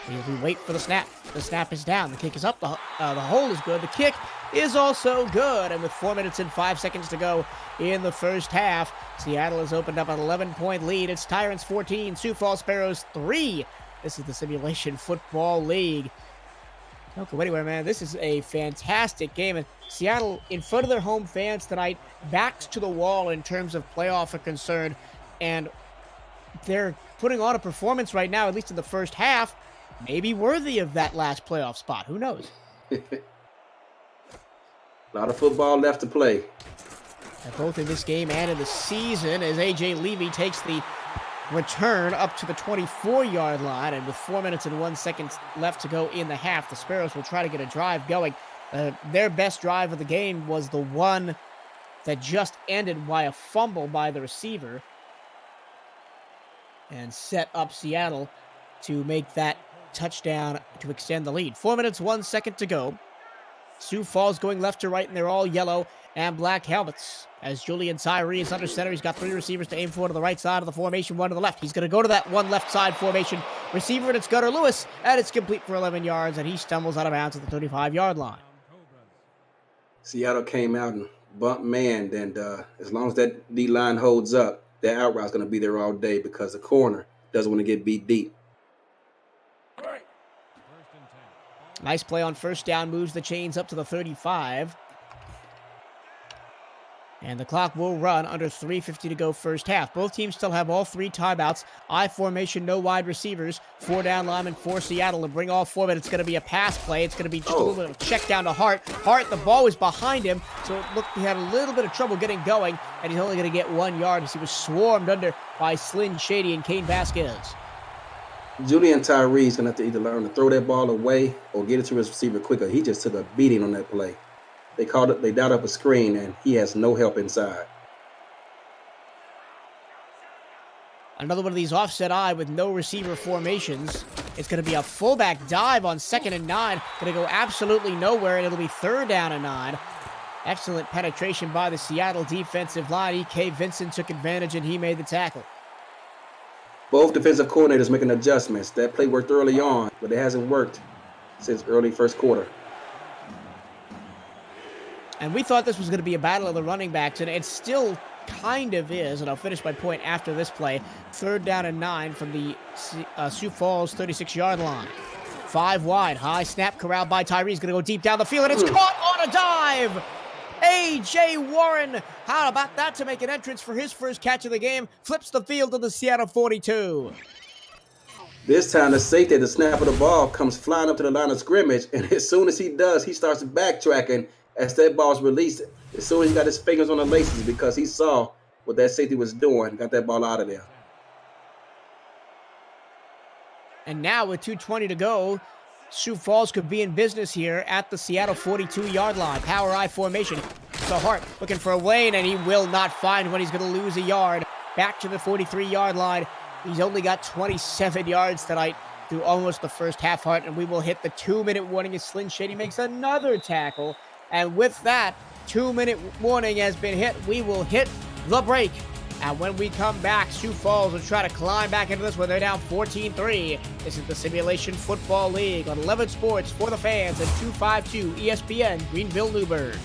We wait for the snap. The snap is down. The kick is up. The hole is good. The kick is also good. And with 4 minutes and 5 seconds to go in the first half, Seattle has opened up an 11-point lead. It's Tyrants 14, Sioux Falls Sparrows 3. This is the Simulation Football League. Don't go anywhere, man. This is a fantastic game. And Seattle, in front of their home fans tonight, backs to the wall in terms of playoff are concerned. And they're putting on a performance right now, at least in the first half, maybe worthy of that last playoff spot. Who knows? A lot of football left to play. And both in this game and in the season, as A.J. Levy takes the return up to the 24-yard line, and with 4 minutes and 1 second left to go in the half, the Sparrows will try to get a drive going. Their best drive of the game was the one that just ended by a fumble by the receiver and set up Seattle to make that touchdown to extend the lead. 4 minutes, 1 second to go. Sioux Falls going left to right, and they're all yellow and black helmets. As Julian Tyree is under center, he's got 3 receivers to aim for to the right side of the formation, 1 to the left. He's going to go to that one left side formation receiver, and it's Gunnar Lewis, and it's complete for 11 yards, and he stumbles out of bounds at the 35-yard line. Seattle came out and bumped man, and as long as that D-line holds up, that out route's going to be there all day because the corner doesn't want to get beat deep. Nice play on first down, moves the chains up to the 35. And the clock will run under 3:50 to go first half. Both teams still have all 3 timeouts. I formation, no wide receivers. 4 down linemen for Seattle to bring all 4, but it's going to be a pass play. It's going to be just a little bit of a check down to Hart. Hart, the ball was behind him, so it looked he had a little bit of trouble getting going, and he's only going to get 1 yard as he was swarmed under by Slyn Shady and Kane Vasquez. Julian Tyree is going to have to either learn to throw that ball away or get it to his receiver quicker. He just took a beating on that play. They dialed up a screen, and he has no help inside. Another one of these offset eye with no receiver formations. It's going to be a fullback dive on 2nd and 9. Going to go absolutely nowhere, and it'll be 3rd down and 9. Excellent penetration by the Seattle defensive line. E.K. Vincent took advantage, and he made the tackle. Both defensive coordinators making adjustments. That play worked early on, but it hasn't worked since early first quarter. And we thought this was going to be a battle of the running backs, and it still kind of is. And I'll finish my point after this play. 3rd down and 9 from the Sioux Falls 36-yard line. 5 wide, high snap corralled by Tyree. He's going to go deep down the field, and it's caught on a dive. A.J. Warren, how about that to make an entrance for his first catch of the game? Flips the field to the Seattle 42. This time, the safety at the snap of the ball comes flying up to the line of scrimmage, and as soon as he does, he starts backtracking as that ball's released. As soon as he got his fingers on the laces because he saw what that safety was doing, got that ball out of there. And now with 2:20 to go, Sioux Falls could be in business here at the Seattle 42-yard line. Power I formation. So Hart looking for a lane, and he will not find one. He's going to lose a yard. Back to the 43-yard line. He's only got 27 yards tonight through almost the first half, Hart, and we will hit the 2-minute warning as Slyn Shady makes another tackle. And with that 2-minute warning has been hit, we will hit the break. And when we come back, Sioux Falls will try to climb back into this one. They're down 14-3. This is the Simulation Football League on 11 Sports for the fans and 252 ESPN Greenville Newburgh.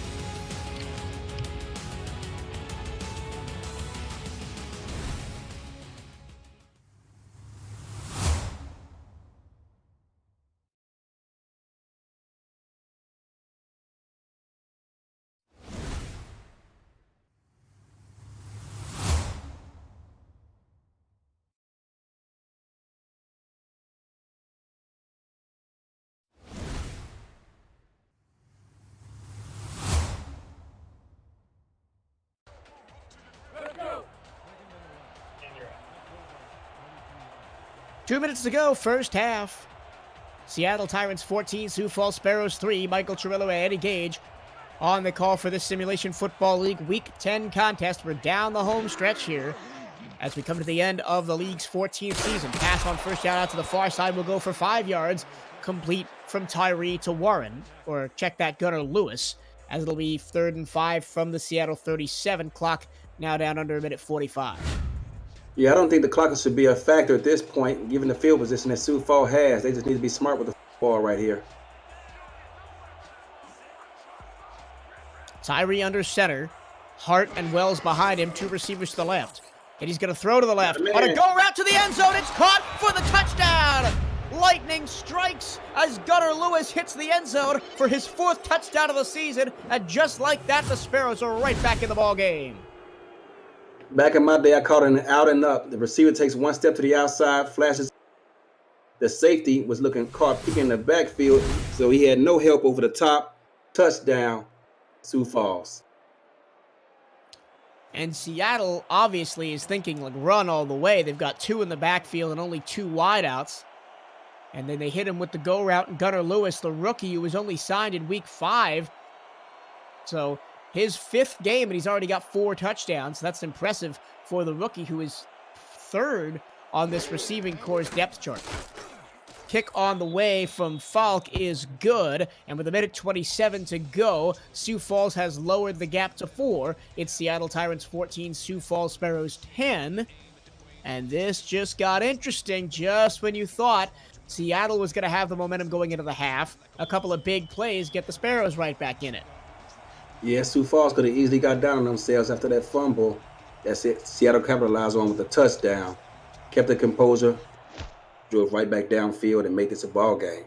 2 minutes to go, first half. Seattle Tyrants 14, Sioux Falls Sparrows 3. Michael Chirillo and Eddie Gage on the call for this Simulation Football League Week 10 contest. We're down the home stretch here as we come to the end of the league's 14th season. Pass on first down out to the far side will go for 5 yards, complete from Tyree to Warren, or check that, Gunnar Lewis, as it'll be 3rd and 5 from the Seattle 37. Clock now down under a minute 45. Yeah, I don't think the clock should be a factor at this point, given the field position that Sioux Falls has. They just need to be smart with the ball right here. Tyree under center. Hart and Wells behind him, 2 receivers to the left. And he's going to throw to the left. On a go route to the end zone. It's caught for the touchdown. Lightning strikes as Gunnar Lewis hits the end zone for his 4th touchdown of the season. And just like that, the Sparrows are right back in the ball game. Back in my day, I called it an out and up. The receiver takes 1 step to the outside, flashes. The safety was caught peeking in the backfield, so he had no help over the top. Touchdown, Sioux Falls. And Seattle obviously is thinking like run all the way. They've got 2 in the backfield and only 2 wideouts. And then they hit him with the go route, and Gunnar Lewis, the rookie who was only signed in week 5. So his 5th game, and he's already got 4 touchdowns. That's impressive for the rookie, who is 3rd on this receiving corps' depth chart. Kick on the way from Falk is good, and with 1:27 to go, Sioux Falls has lowered the gap to 4. It's Seattle Tyrants 14, Sioux Falls Sparrows 10. And this just got interesting just when you thought Seattle was going to have the momentum going into the half. A couple of big plays get the Sparrows right back in it. Yeah, Sioux Falls could have easily got down on themselves after that fumble. That's it. Seattle capitalized on with a touchdown. Kept the composure, drove right back downfield, and made this a ball game.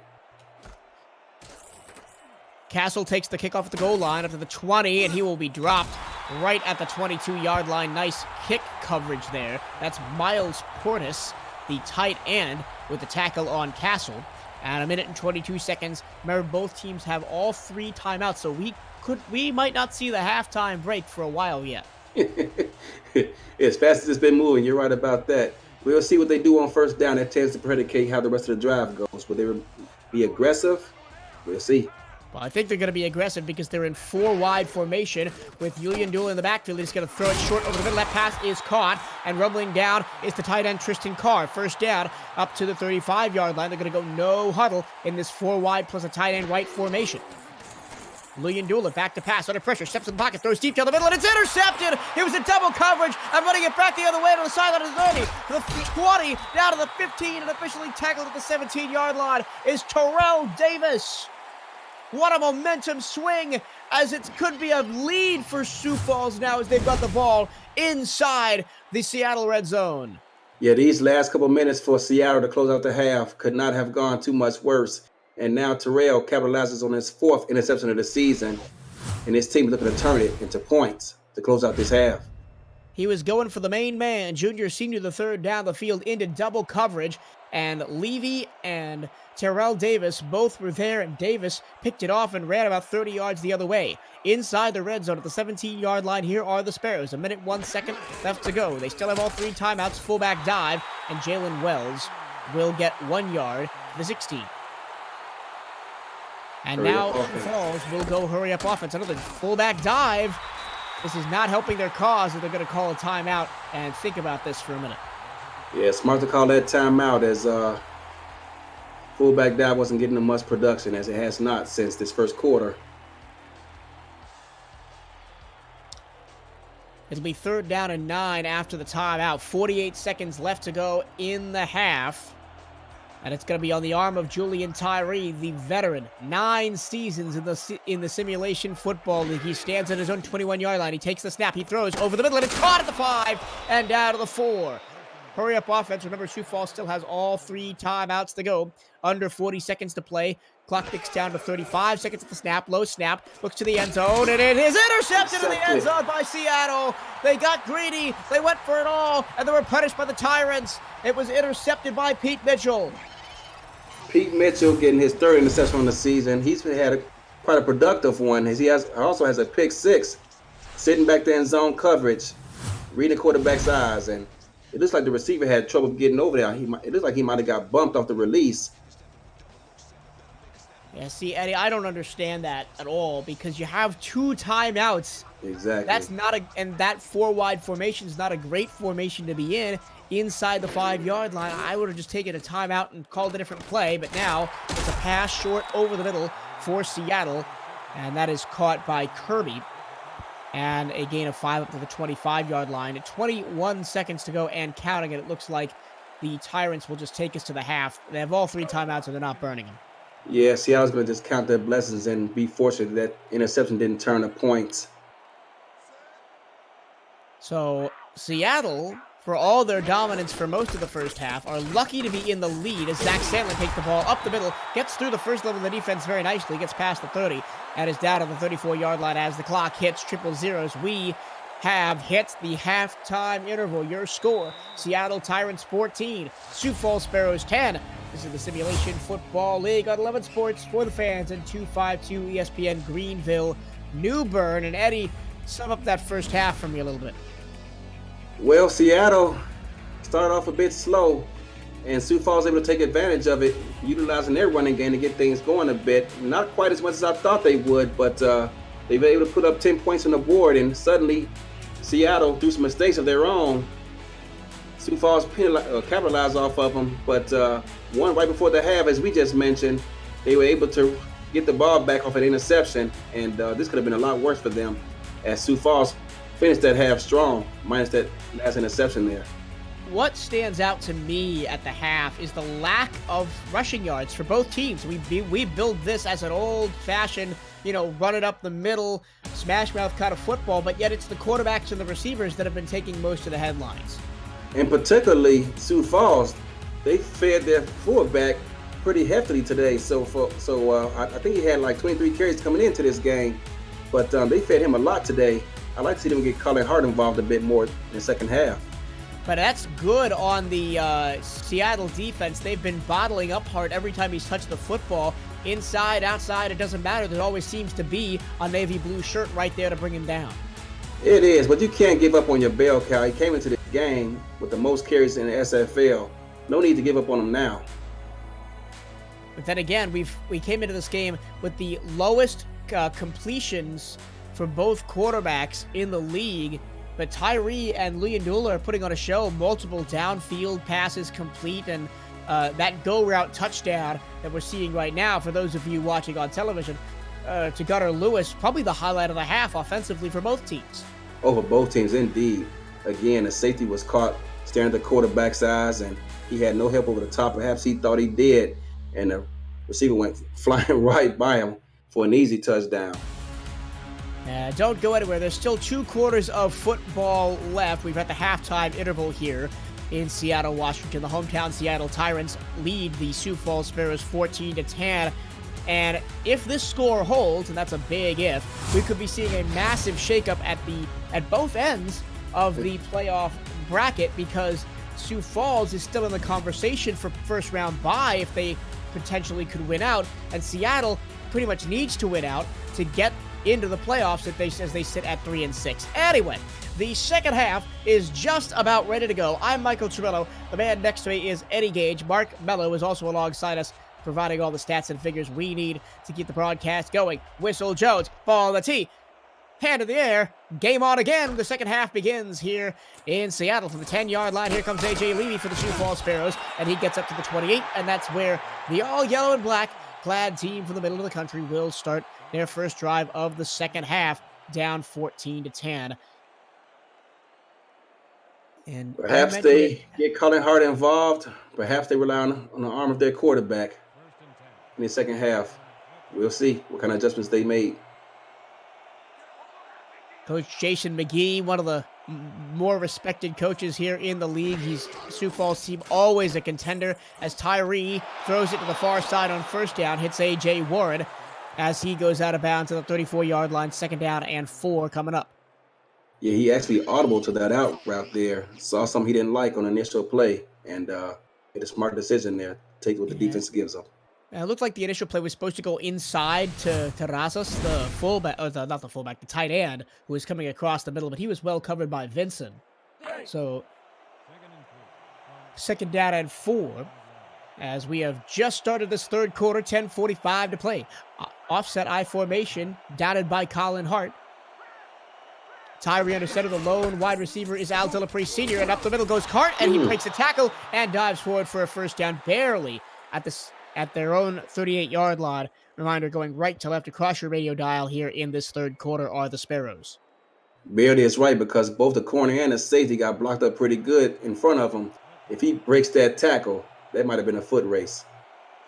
Castle takes the kickoff at the goal line up to the 20, and he will be dropped right at the 22-yard line. Nice kick coverage there. That's Miles Portis, the tight end, with the tackle on Castle. And 1:22. Remember, both teams have all 3 timeouts, so we might not see the halftime break for a while yet. As fast as it's been moving, you're right about that. We'll see what they do on first down. That tends to predicate how the rest of the drive goes. Will they be aggressive? We'll see. Well, I think they're going to be aggressive because they're in 4 wide formation with Julian Dula in the backfield. He's going to throw it short over the middle. That pass is caught, and rumbling down is the tight end Tristan Carr. First down up to the 35-yard line. They're going to go no huddle in this 4 wide plus a tight end right formation. Julian Dula back to pass under pressure, steps in the pocket, throws deep down the middle, and it's intercepted. It was a double coverage. I'm running it back the other way to the sideline of the 30, to the 20, down to the 15, and officially tackled at the 17-yard line is Terrell Davis. What a momentum swing, as it could be a lead for Sioux Falls now as they've got the ball inside the Seattle red zone. Yeah, these last couple minutes for Seattle to close out the half could not have gone too much worse. And now Terrell capitalizes on his 4th interception of the season, and his team is looking to turn it into points to close out this half. He was going for the main man, junior, senior, the 3rd down the field into double coverage, and Levy and Terrell Davis both were there, and Davis picked it off and ran about 30 yards the other way. Inside the red zone at the 17-yard line, here are the Sparrows. 1:01 left to go. They still have all 3 timeouts, fullback dive, and Jalen Wells will get 1 yard to the 16. And now Falls will go hurry up offense. Another fullback dive. This is not helping their cause, and they're going to call a timeout and think about this for a minute. Yeah, smart to call that timeout, as fullback dive wasn't getting them much production, as it has not since this first quarter. It'll be 3rd down and 9 after the timeout. 48 seconds left to go in the half. And it's going to be on the arm of Julian Tyree, the veteran. 9 seasons in the Simulation Football League. He stands at his own 21-yard line. He takes the snap. He throws over the middle, and it's caught at the 5 and down to the 4. Hurry up offense. Remember, Sioux Falls still has all 3 timeouts to go. Under 40 seconds to play. Clock ticks down to 35 seconds at the snap. Low snap. Looks to the end zone, and it is intercepted in the end zone by Seattle. They got greedy. They went for it all, and they were punished by the Tyrants. It was intercepted by Pete Mitchell. Pete Mitchell getting his 3rd interception on the season. He's had quite a productive one, as he also has a pick 6, sitting back there in zone coverage, reading the quarterback's eyes, and It looks like the receiver had trouble getting over there. It looks like he might have got bumped off the release. Yeah, see, Eddie, I don't understand that at all because you have 2 timeouts. Exactly. That's not and that 4-wide formation is not a great formation to be in inside the 5-yard line. I would have just taken a timeout and called a different play, but now it's a pass short over the middle for Seattle, and that is caught by Kirby. And a gain of 5 up to the 25-yard line. 21 seconds to go and counting, and it looks like the Tyrants will just take us to the half. They have all 3 timeouts, and they're not burning them. Yeah, Seattle's going to just count their blessings and be fortunate that interception didn't turn the points. So Seattle, for all their dominance for most of the first half, are lucky to be in the lead as Zach Sandlin takes the ball up the middle, gets through the first level of the defense very nicely, gets past the 30, and is down at the 34-yard line as the clock hits triple zeros. We have hit the halftime interval. Your score, Seattle Tyrants 14, Sioux Falls Sparrows 10. This is the Simulation Football League on 11 Sports for the fans and 252 ESPN Greenville, New Bern. And Eddie, sum up that first half for me a little bit. Well, Seattle started off a bit slow, and Sioux Falls was able to take advantage of it, utilizing their running game to get things going a bit. Not quite as much as I thought they would, but they were able to put up 10 points on the board, and suddenly Seattle, through some mistakes of their own, Sioux Falls capitalized off of them, but one right before the half, as we just mentioned, they were able to get the ball back off an interception, and this could have been a lot worse for them as Sioux Falls finished that half strong, minus that last interception there. What stands out to me at the half is the lack of rushing yards for both teams. We build this as an old-fashioned, run it up the middle, smash mouth kind of football, but yet it's the quarterbacks and the receivers that have been taking most of the headlines. And particularly Sioux Falls, they fed their fullback pretty heftily today. So I think he had like 23 carries coming into this game, but they fed him a lot today. I'd like to see them get Colin Hart involved a bit more in the second half. But that's good on the Seattle defense. They've been bottling up Hart every time he's touched the football. Inside, outside, it doesn't matter. There always seems to be a navy blue shirt right there to bring him down. It is, but you can't give up on your bell cow. He came into the game with the most carries in the SFL. No need to give up on him now. But then again, we came into this game with the lowest completions for both quarterbacks in the league. But Tyree and Leandula are putting on a show. Multiple downfield passes complete, and that go route touchdown that we're seeing right now, for those of you watching on television, to Gunnar Lewis, probably the highlight of the half offensively for both teams. Oh, for both teams, indeed. Again, the safety was caught staring at the quarterback's eyes, and he had no help over the top. Perhaps he thought he did, and the receiver went flying right by him for an easy touchdown. Don't go anywhere. There's still 2 quarters of football left. We've got the halftime interval here in Seattle, Washington. The hometown Seattle Tyrants lead the Sioux Falls Sparrows 14-10. And if this score holds, and that's a big if, we could be seeing a massive shakeup at both ends of the playoff bracket, because Sioux Falls is still in the conversation for first round bye if they potentially could win out, and Seattle pretty much needs to win out to get into the playoffs as they sit at 3-6. Anyway, the second half is just about ready to go. I'm Michael Tremillo. The man next to me is Eddie Gage. Mark Mello is also alongside us, providing all the stats and figures we need to keep the broadcast going. Whistle Jones, ball on the tee, hand in the air, game on again. The second half begins here in Seattle from the 10-yard line. Here comes A.J. Levy for the Sioux Falls Sparrows, and he gets up to the 28, and that's where the all-yellow and black clad team from the middle of the country will start their first drive of the second half, down 14-10. And perhaps they get Colin Hart involved. Perhaps they rely on the arm of their quarterback in the second half. We'll see what kind of adjustments they made. Coach Jason McGee, one of the more respected coaches here in the league. He's Sioux Falls team, always a contender, as Tyree throws it to the far side on first down, hits A.J. Warren as he goes out of bounds to the 34-yard line, second down and 4 coming up. Yeah, he actually audible to that out route there. Saw something he didn't like on the initial play, and made a smart decision there. Take what the defense gives him. It looked like the initial play was supposed to go inside to Terrazas, the fullback, not the fullback, the tight end, who was coming across the middle, but he was well covered by Vincent. So Second down and 4. As we have just started this third quarter, 10:45 to play. Offset I formation, dotted by Colin Hart. Tyree under center, the lone wide receiver is Al Delapre Sr., and up the middle goes Hart, and he breaks a tackle and dives forward for a first down, barely at their own 38-yard line. Reminder, going right to left across your radio dial here in this third quarter are the Sparrows. Barely is right, because both the corner and the safety got blocked up pretty good in front of him. If he breaks that tackle, that might have been a foot race.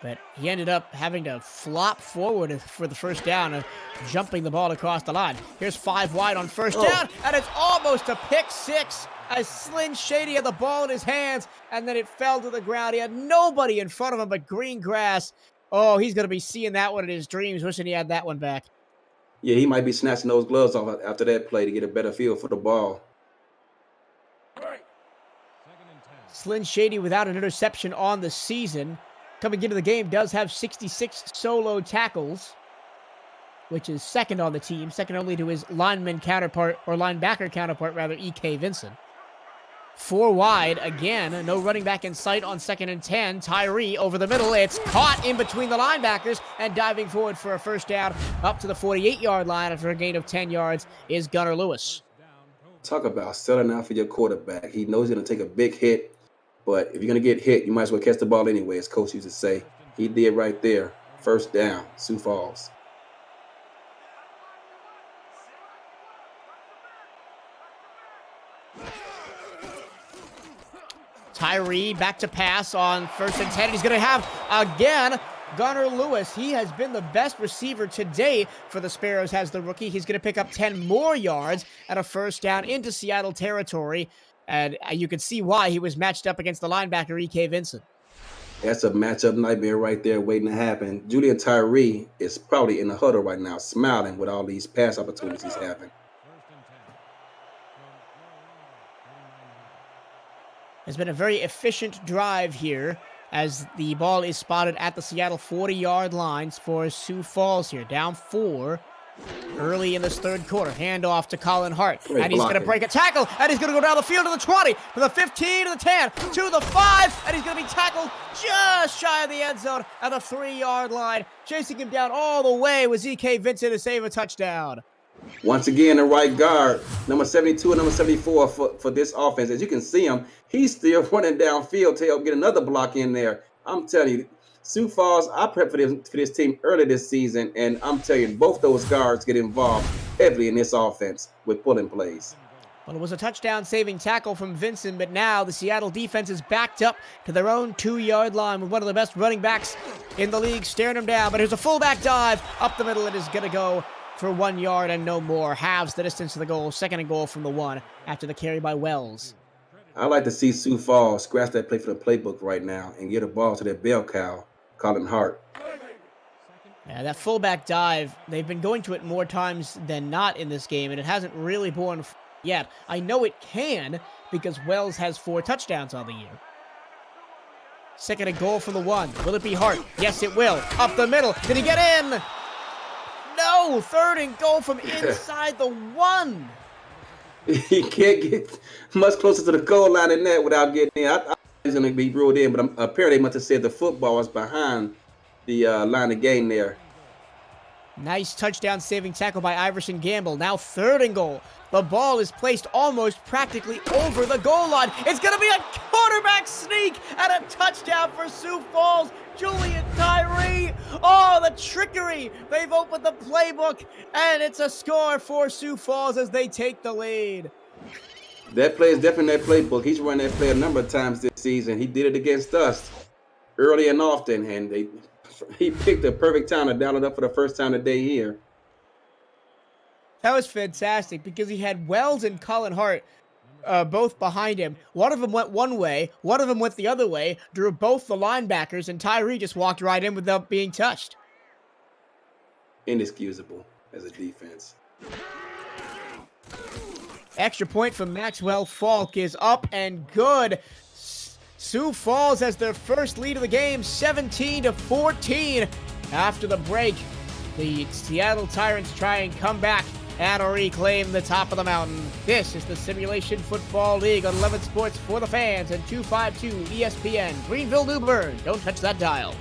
But he ended up having to flop forward for the first down, jumping the ball across the line. Here's 5 wide on first down, and it's almost a pick six as Slyn Shady had the ball in his hands, and then it fell to the ground. He had nobody in front of him but green grass. Oh, he's going to be seeing that one in his dreams, wishing he had that one back. Yeah, he might be snatching those gloves off after that play to get a better feel for the ball. Slyn Shady without an interception on the season. Coming into the game, does have 66 solo tackles, which is second on the team, second only to his linebacker counterpart, E.K. Vincent. 4 wide, again, no running back in sight on 2nd and 10. Tyree over the middle, it's caught in between the linebackers, and diving forward for a first down up to the 48-yard line after a gain of 10 yards is Gunnar Lewis. Talk about selling out for your quarterback. He knows he's going to take a big hit. But if you're going to get hit, you might as well catch the ball anyway, as Coach used to say. He did right there. First down, Sioux Falls. Tyree back to pass on 1st and 10. He's going to have, again, Gunnar Lewis. He has been the best receiver today for the Sparrows, has the rookie. He's going to pick up 10 more yards and a first down into Seattle territory. And you can see why he was matched up against the linebacker, E.K. Vincent. That's a matchup nightmare right there waiting to happen. Julian Tyree is probably in the huddle right now, smiling with all these pass opportunities he's having. It's been a very efficient drive here as the ball is spotted at the Seattle 40-yard lines for Sioux Falls here. Down 4. Early in this third quarter, handoff to Colin Hart, and he's going to break a tackle, and he's going to go down the field to the 20, to the 15, to the 10, to the 5, and he's going to be tackled just shy of the end zone at the 3-yard line. Chasing him down all the way was E.K. Vincent to save a touchdown. Once again, the right guard, number 72 and number 74 for this offense. As you can see him, he's still running downfield to help get another block in there. I'm telling you, Sioux Falls, I prepped for this team early this season, and I'm telling you, both those guards get involved heavily in this offense with pulling plays. Well, it was a touchdown-saving tackle from Vincent, but now the Seattle defense is backed up to their own 2-yard line with one of the best running backs in the league staring him down. But here's a fullback dive up the middle. It is going to go for 1 yard and no more. Halves the distance to the goal. 2nd and goal from the 1 after the carry by Wells. I like to see Sioux Falls scratch that play for the playbook right now and get a ball to their bell cow, Colin Hart. Yeah, that fullback dive, they've been going to it more times than not in this game, and it hasn't really borne yet. I know it can because Wells has 4 touchdowns on the year. 2nd and goal from the 1. Will it be Hart? Yes, it will. Up the middle. Did he get in? No. 3rd and goal from inside the 1. He can't get much closer to the goal line than that without getting in. I he's going to be ruled in, but apparently they must have said the football was behind the line of game there. Nice touchdown-saving tackle by Iverson Gamble. Now 3rd and goal. The ball is placed almost practically over the goal line. It's going to be a quarterback sneak and a touchdown for Sioux Falls. Julian Tyree. Oh, the trickery. They've opened the playbook, and it's a score for Sioux Falls as they take the lead. That play is definitely that playbook. He's run that play a number of times this season. He did it against us early and often, and he picked a perfect time to dial it up for the first time today here. That was fantastic because he had Wells and Colin Hart both behind him. One of them went one way, one of them went the other way, drew both the linebackers, and Tyree just walked right in without being touched. Inexcusable as a defense. Extra point from Maxwell Falk is up and good. Sioux Falls has their first lead of the game, 17-14. After the break, the Seattle Tyrants try and come back and reclaim the top of the mountain. This is the Simulation Football League on 11 Sports for the fans and 252 ESPN. Greenville, New Bern. Don't touch that dial.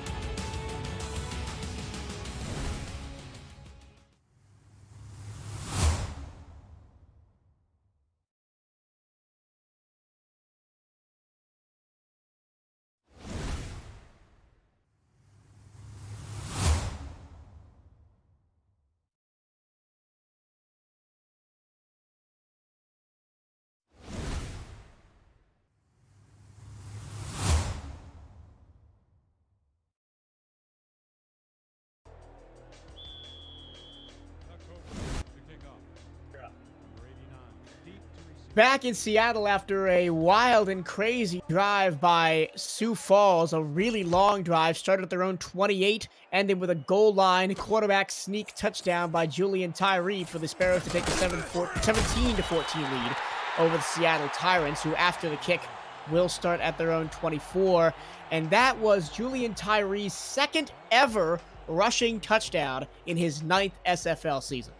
Back in Seattle after a wild and crazy drive by Sioux Falls, a really long drive, started at their own 28, ended with a goal line quarterback sneak touchdown by Julian Tyree for the Sparrows to take a 17-14 lead over the Seattle Tyrants, who after the kick will start at their own 24. And that was Julian Tyree's second ever rushing touchdown in his 9th SFL season.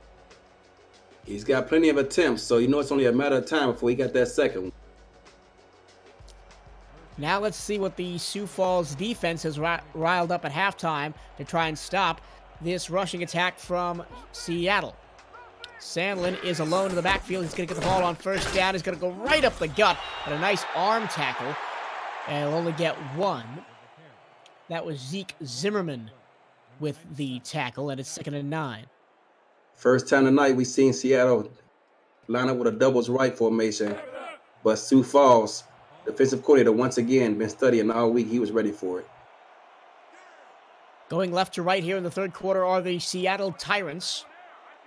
He's got plenty of attempts, so you know it's only a matter of time before he got that second one. Now let's see what the Sioux Falls defense has riled up at halftime to try and stop this rushing attack from Seattle. Sandlin is alone in the backfield. He's going to get the ball on first down. He's going to go right up the gut, but a nice arm tackle. And he'll only get one. That was Zeke Zimmerman with the tackle, and it's 2nd and 9. First time tonight we've seen Seattle line up with a doubles right formation, but Sioux Falls, defensive coordinator, once again been studying all week. He was ready for it. Going left to right here in the third quarter are the Seattle Tyrants.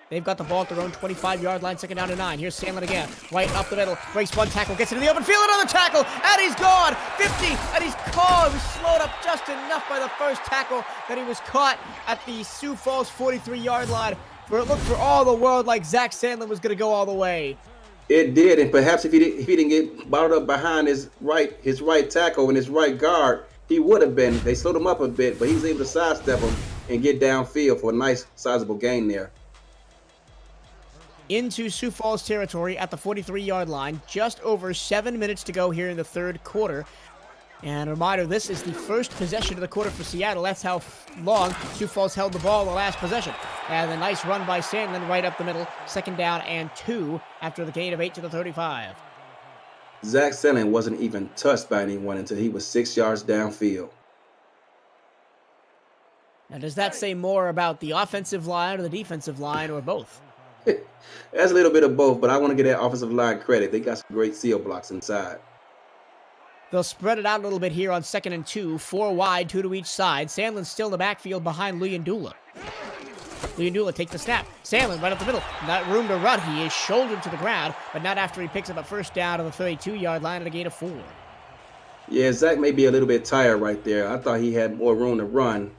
They've got the ball at their own 25-yard line, 2nd down and 9. Here's Sandlin again, right up the middle, breaks one tackle, gets into the open field, another tackle, and he's gone, 50, and he's caught. He was slowed up just enough by the first tackle that he was caught at the Sioux Falls 43-yard line, where it looked for all the world like Zach Sandlin was going to go all the way. It did, and perhaps if he didn't get bottled up behind his right tackle and his right guard, he would have been. They slowed him up a bit, but he was able to sidestep him and get downfield for a nice, sizable gain there. Into Sioux Falls territory at the 43-yard line. Just over 7 minutes to go here in the third quarter. And a reminder, this is the first possession of the quarter for Seattle. That's how long Sioux Falls held the ball the last possession. And a nice run by Sandlin right up the middle. 2nd down and 2 after the gain of 8 to the 35. Zach Sandlin wasn't even touched by anyone until he was 6 yards downfield. Now, does that say more about the offensive line or the defensive line or both? That's a little bit of both, but I want to give that offensive line credit. They got some great seal blocks inside. They'll spread it out a little bit here on 2nd and 2, 4 wide, 2 to each side. Sandlin's still in the backfield behind Luyendula. Luyendula takes the snap. Sandlin right up the middle. Not room to run. He is shouldered to the ground, but not after he picks up a first down to the 32-yard line at a gain of 4. Yeah, Zach may be a little bit tired right there. I thought he had more room to run.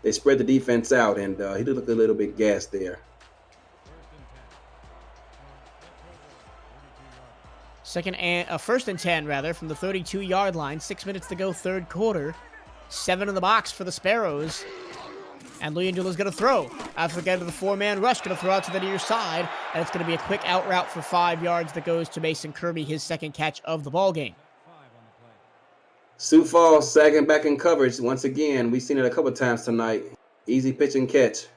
They spread the defense out, and he looked a little bit gassed there. First and 10, rather, from the 32-yard line. 6 minutes to go, third quarter. 7 in the box for the Sparrows. And Luyendula's going to throw. After getting to the 4-man rush, going to throw out to the near side. And it's going to be a quick out route for 5 yards that goes to Mason Kirby, his second catch of the ball game. Sioux Falls sagging back in coverage. Once again, we've seen it a couple times tonight. Easy pitch and catch.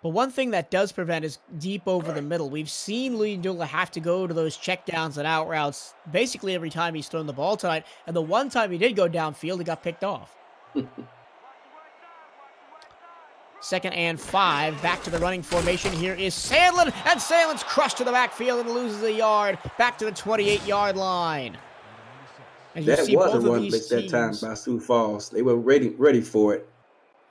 But one thing that does prevent is deep over the middle. We've seen Luyendula have to go to those checkdowns and out routes basically every time he's thrown the ball tonight. And the one time he did go downfield, he got picked off. 2nd and 5. Back to the running formation. Here is Sandlin. And Sandlin's crushed to the backfield and loses a yard. Back to the 28-yard line. That was a run blitz that time by Sioux Falls. They were ready for it.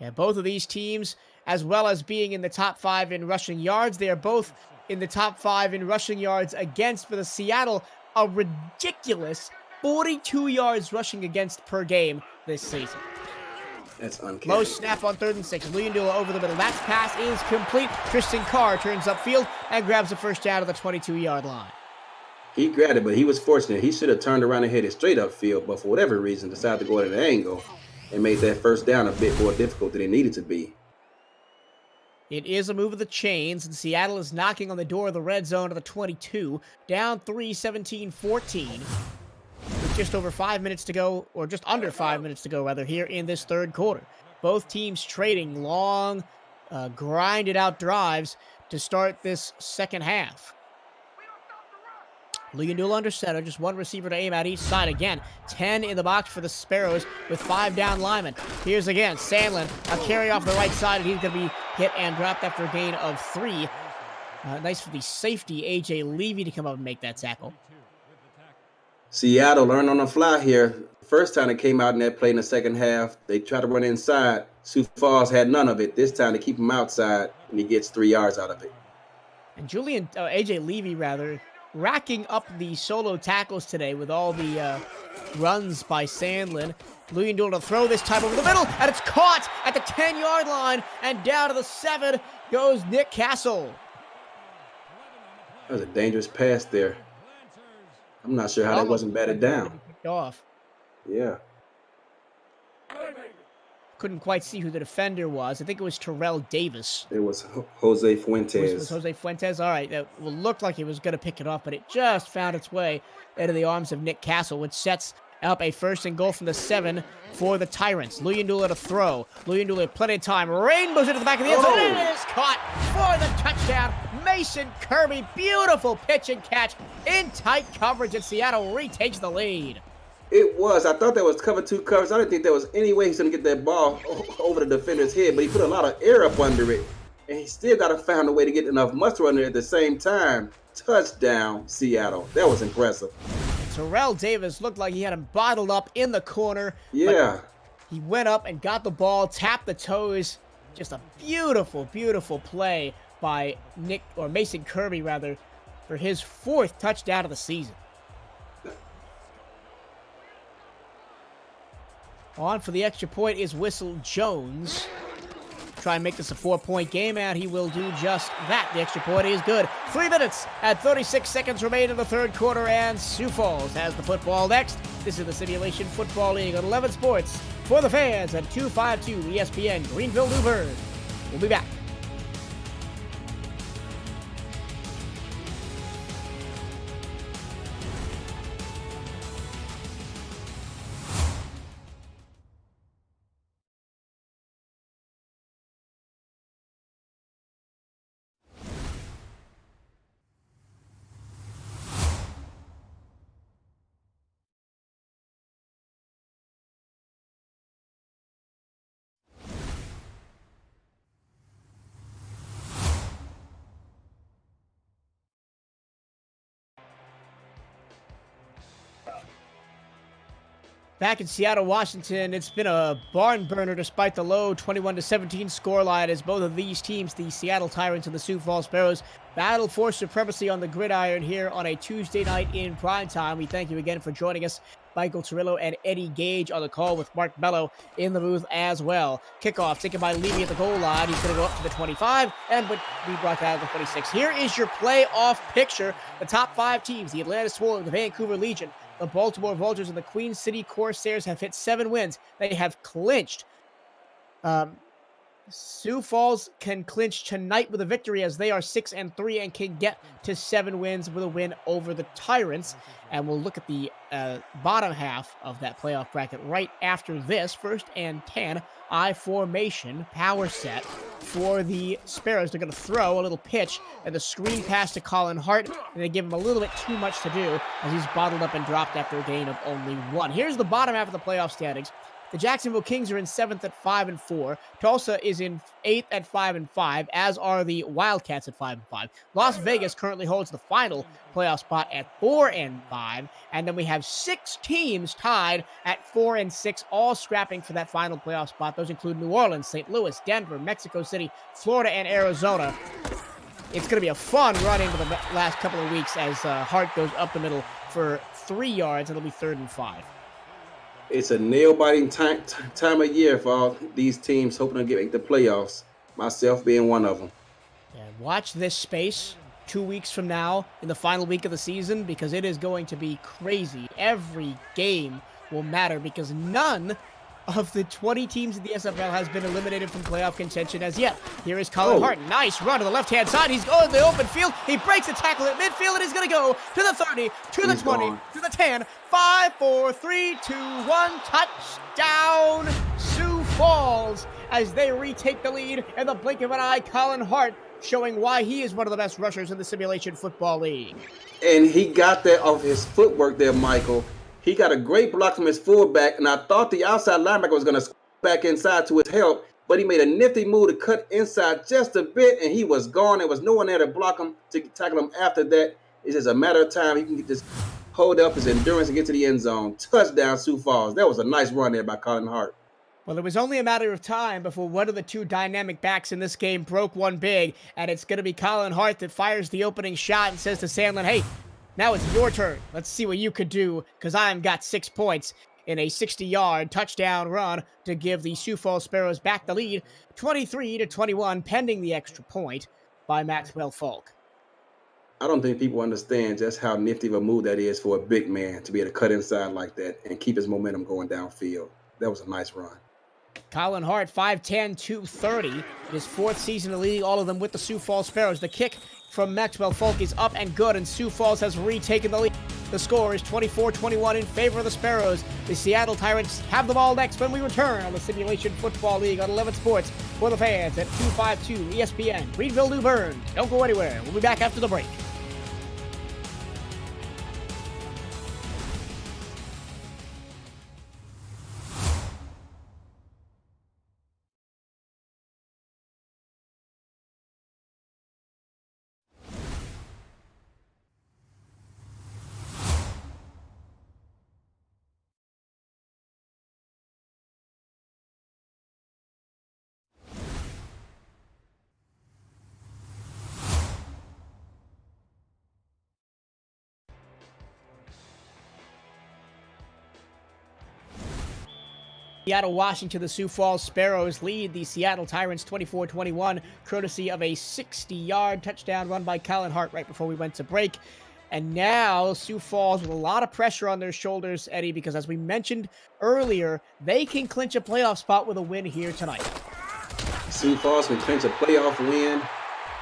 Yeah, both of these teams, as well as being in the top 5 in rushing yards, they are both in the top 5 in rushing yards against. For the Seattle, a ridiculous 42 yards rushing against per game this season. That's uncanny. Low snap on 3rd and 6. Luyendula over the middle. That pass is complete. Tristan Carr turns upfield and grabs the first down at the 22-yard line. He grabbed it, but he was fortunate. He should have turned around and hit it straight upfield, but for whatever reason decided to go at an angle and made that first down a bit more difficult than it needed to be. It is a move of the chains, and Seattle is knocking on the door of the red zone of the 22. Down 3, 17-14. With just over 5 minutes to go, or just under 5 minutes to go, rather, here in this third quarter. Both teams trading long, grinded out drives to start this second half. Leandula under center, just one receiver to aim at each side again. 10 in the box for the Sparrows with 5 down linemen. Here's again, Sandlin, a carry off the right side, and he's going to be hit and dropped after a gain of 3. Nice for the safety, A.J. Levy, to come up and make that tackle. Seattle learned on the fly here. First time they came out in that play in the second half, they tried to run inside. Sioux Falls had none of it. This time they keep him outside, and he gets 3 yards out of it. And A.J. Levy, racking up the solo tackles today with all the runs by Sandlin. Leandula to throw this time over the middle, and it's caught at the 10-yard line, and down to the 7 goes Nick Castle. That was a dangerous pass there. I'm not sure how that wasn't batted down. Off. Yeah. Couldn't quite see who the defender was. I think it was Terrell Davis. It was Jose Fuentes. It was Jose Fuentes. All right. That looked like he was going to pick it off, but it just found its way into the arms of Nick Castle, which sets up a 1st and goal from the 7 for the Tyrants. Leandula to throw. Leandula, plenty of time. Rainbows into the back of the end zone. And it is caught for the touchdown. Mason Kirby, beautiful pitch and catch in tight coverage, and Seattle retakes the lead. It was. I thought that was cover 2 covers. I didn't think there was any way he's going to get that ball over the defender's head, but he put a lot of air up under it, and he still got to find a way to get enough muster under it at the same time. Touchdown, Seattle. That was impressive. Terrell Davis looked like he had him bottled up in the corner. Yeah. He went up and got the ball, tapped the toes. Just a beautiful, beautiful play by Mason Kirby, for his 4th touchdown of the season. On for the extra point is Whistle Jones. Try and make this a 4-point game, and he will do just that. The extra point is good. 3 minutes and 36 seconds remain in the third quarter, and Sioux Falls has the football next. This is the Simulation Football League on 11 Sports for the fans at 252 ESPN Greenville, New Bern. We'll be back. Back in Seattle, Washington, it's been a barn burner despite the low 21-17 scoreline as both of these teams, the Seattle Tyrants and the Sioux Falls Sparrows, battle for supremacy on the gridiron here on a Tuesday night in primetime. We thank you again for joining us. Michael Cirillo and Eddie Gage on the call with Mark Mello in the booth as well. Kickoff taken by Levy at the goal line. He's going to go up to the 25 and would be brought down to the 26. Here is your playoff picture. The top 5 teams, the Atlanta Swirl, the Vancouver Legion, the Baltimore Vultures, and the Queen City Corsairs have hit 7 wins. They have clinched. Sioux Falls can clinch tonight with a victory as they are 6-3 and can get to 7 wins with a win over the Tyrants. And we'll look at the bottom half of that playoff bracket right after this. 1st and 10, I formation, power set for the Sparrows. They're going to throw a little pitch and the screen pass to Colin Hart, and they give him a little bit too much to do as he's bottled up and dropped after a gain of only 1. Here's the bottom half of the playoff standings. The Jacksonville Kings are in 7th at 5-4. Tulsa is in 8th at 5-5, as are the Wildcats at 5-5. Las Vegas currently holds the final playoff spot at 4-5. And then we have 6 teams tied at 4-6, all scrapping for that final playoff spot. Those include New Orleans, St. Louis, Denver, Mexico City, Florida, and Arizona. It's going to be a fun run into the last couple of weeks as Hart goes up the middle for 3 yards. It'll be 3rd and 5. It's a nail-biting time of year for all these teams hoping to make the playoffs, myself being one of them. And watch this space 2 weeks from now in the final week of the season, because it is going to be crazy. Every game will matter because none of the 20 teams in the SFL has been eliminated from playoff contention as yet. Here is Colin Oh. Hart. Nice run to the left-hand side. He's going to the open field. He breaks the tackle at midfield, and he's going to go to the 30, to the He's 20, gone. to the 10. 5, 4, 3, 2, 1. Touchdown, Sioux Falls, as they retake the lead in the blink of an eye. Colin Hart showing why he is one of the best rushers in the Simulation Football League. And he got that off his footwork there, Michael. He got a great block from his fullback, and I thought the outside linebacker was going to back inside to his help, but he made a nifty move to cut inside just a bit, and he was gone. There was no one there to block him, to tackle him after that. It's just a matter of time. He can just hold up his endurance and get to the end zone. Touchdown, Sioux Falls. That was a nice run there by Colin Hart. Well, it was only a matter of time before one of the two dynamic backs in this game broke one big, and it's going to be Colin Hart that fires the opening shot and says to Sandlin, hey, now it's your turn. Let's see what you could do, because I've got 6 points in a 60-yard touchdown run to give the Sioux Falls Sparrows back the lead, 23-21, pending the extra point by Maxwell Falk. I don't think people understand just how nifty of a move that is for a big man to be able to cut inside like that and keep his momentum going downfield. That was a nice run. Colin Hart, 5'10", 230, his 4th season in the league, all of them with the Sioux Falls Sparrows. The kick from Maxwell Falk is up and good, and Sioux Falls has retaken the lead. The score is 24-21 in favor of the Sparrows. The Seattle Tyrants have the ball next when we return on the Simulation Football League on 11 Sports for the fans at 252 ESPN, Greenville, New Bern. Don't go anywhere. We'll be back after the break. Seattle, Washington, the Sioux Falls Sparrows lead the Seattle Tyrants 24-21, courtesy of a 60-yard touchdown run by Colin Hart right before we went to break. And now Sioux Falls with a lot of pressure on their shoulders, Eddie, because as we mentioned earlier, they can clinch a playoff spot with a win here tonight. Sioux Falls can clinch a playoff win,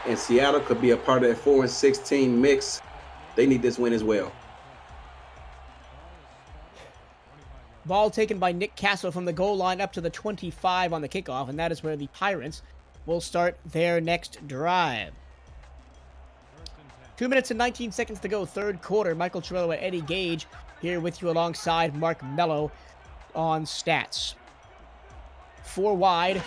and Seattle could be a part of that 4-16 mix. They need this win as well. Ball taken by Nick Castle from the goal line up to the 25 on the kickoff, and that is where the Tyrants will start their next drive. 2 minutes and 19 seconds to go, third quarter. Michael Chirillo and Eddie Gage here with you alongside Mark Mello on stats. 4 wide,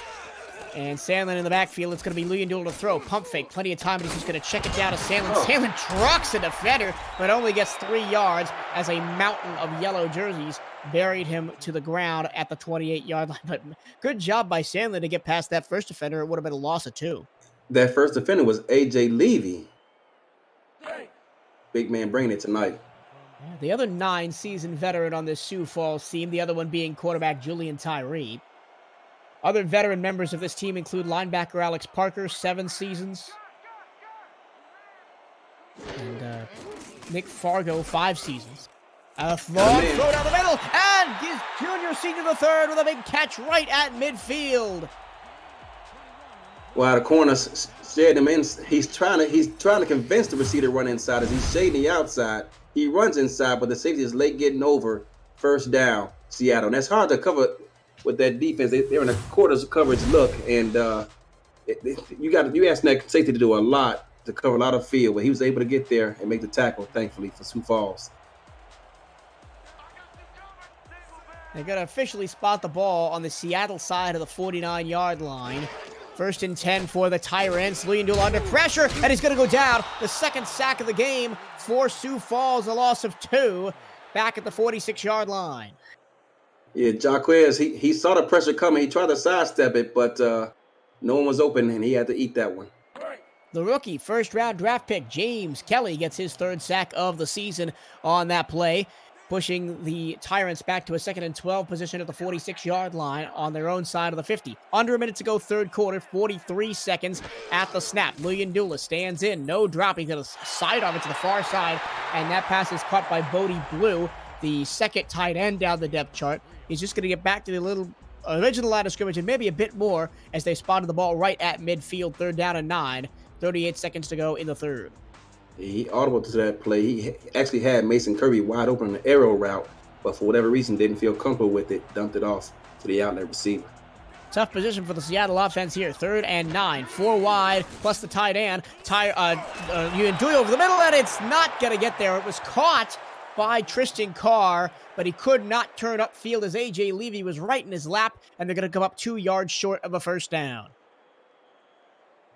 and Sandlin in the backfield. It's going to be Leandula to throw. Pump fake, plenty of time, but he's just going to check it down to Sandlin. Oh. Sandlin trucks a defender, but only gets 3 yards as a mountain of yellow jerseys buried him to the ground at the 28-yard line. But good job by Sandlin to get past that first defender. It would have been a loss of 2. That first defender was A.J. Levy. Big man bringing it tonight. The other 9 seasoned veteran on this Sioux Falls team, the other one being quarterback Julian Tyree. Other veteran members of this team include linebacker Alex Parker, 7 seasons. And Nick Fargo, 5 seasons. A long throw down the middle, and his junior senior the third with a big catch right at midfield. Well, the corner shaded him in. He's trying to convince the receiver to run inside as he's shading the outside. He runs inside, but the safety is late getting over. First down, Seattle. And that's hard to cover with that defense. They're in a quarters coverage look, and you asked that safety to do a lot to cover a lot of field, but he was able to get there and make the tackle, thankfully, for Sioux Falls. They're going to officially spot the ball on the Seattle side of the 49-yard line. First and 10 for the Tyrants. Leandula under pressure, and he's going to go down. The second sack of the game for Sioux Falls, a loss of 2, back at the 46-yard line. Yeah, Jaquez, he saw the pressure coming. He tried to sidestep it, but no one was open, and he had to eat that one. The rookie first-round draft pick, James Kelly, gets his 3rd sack of the season on that play, pushing the Tyrants back to a 2nd and 12 position at the 46-yard line on their own side of the 50. Under a minute to go, third quarter, 43 seconds at the snap. Leandula stands in, no dropping to the sidearm, to the far side, and that pass is caught by Bodie Blue, the second tight end down the depth chart. He's just going to get back to the little original line of scrimmage and maybe a bit more as they spotted the ball right at midfield, 3rd down and 9. 38 seconds to go in the 3rd. He audible to that play. He actually had Mason Kirby wide open on the arrow route, but for whatever reason didn't feel comfortable with it, dumped it off to the outlet receiver. Tough position for the Seattle offense here. 3rd and 9. 4 wide, plus the tight end. Uyunduyo over the middle, and it's not going to get there. It was caught by Tristan Carr, but he could not turn upfield as A.J. Levy was right in his lap, and they're going to come up 2 yards short of a 1st down.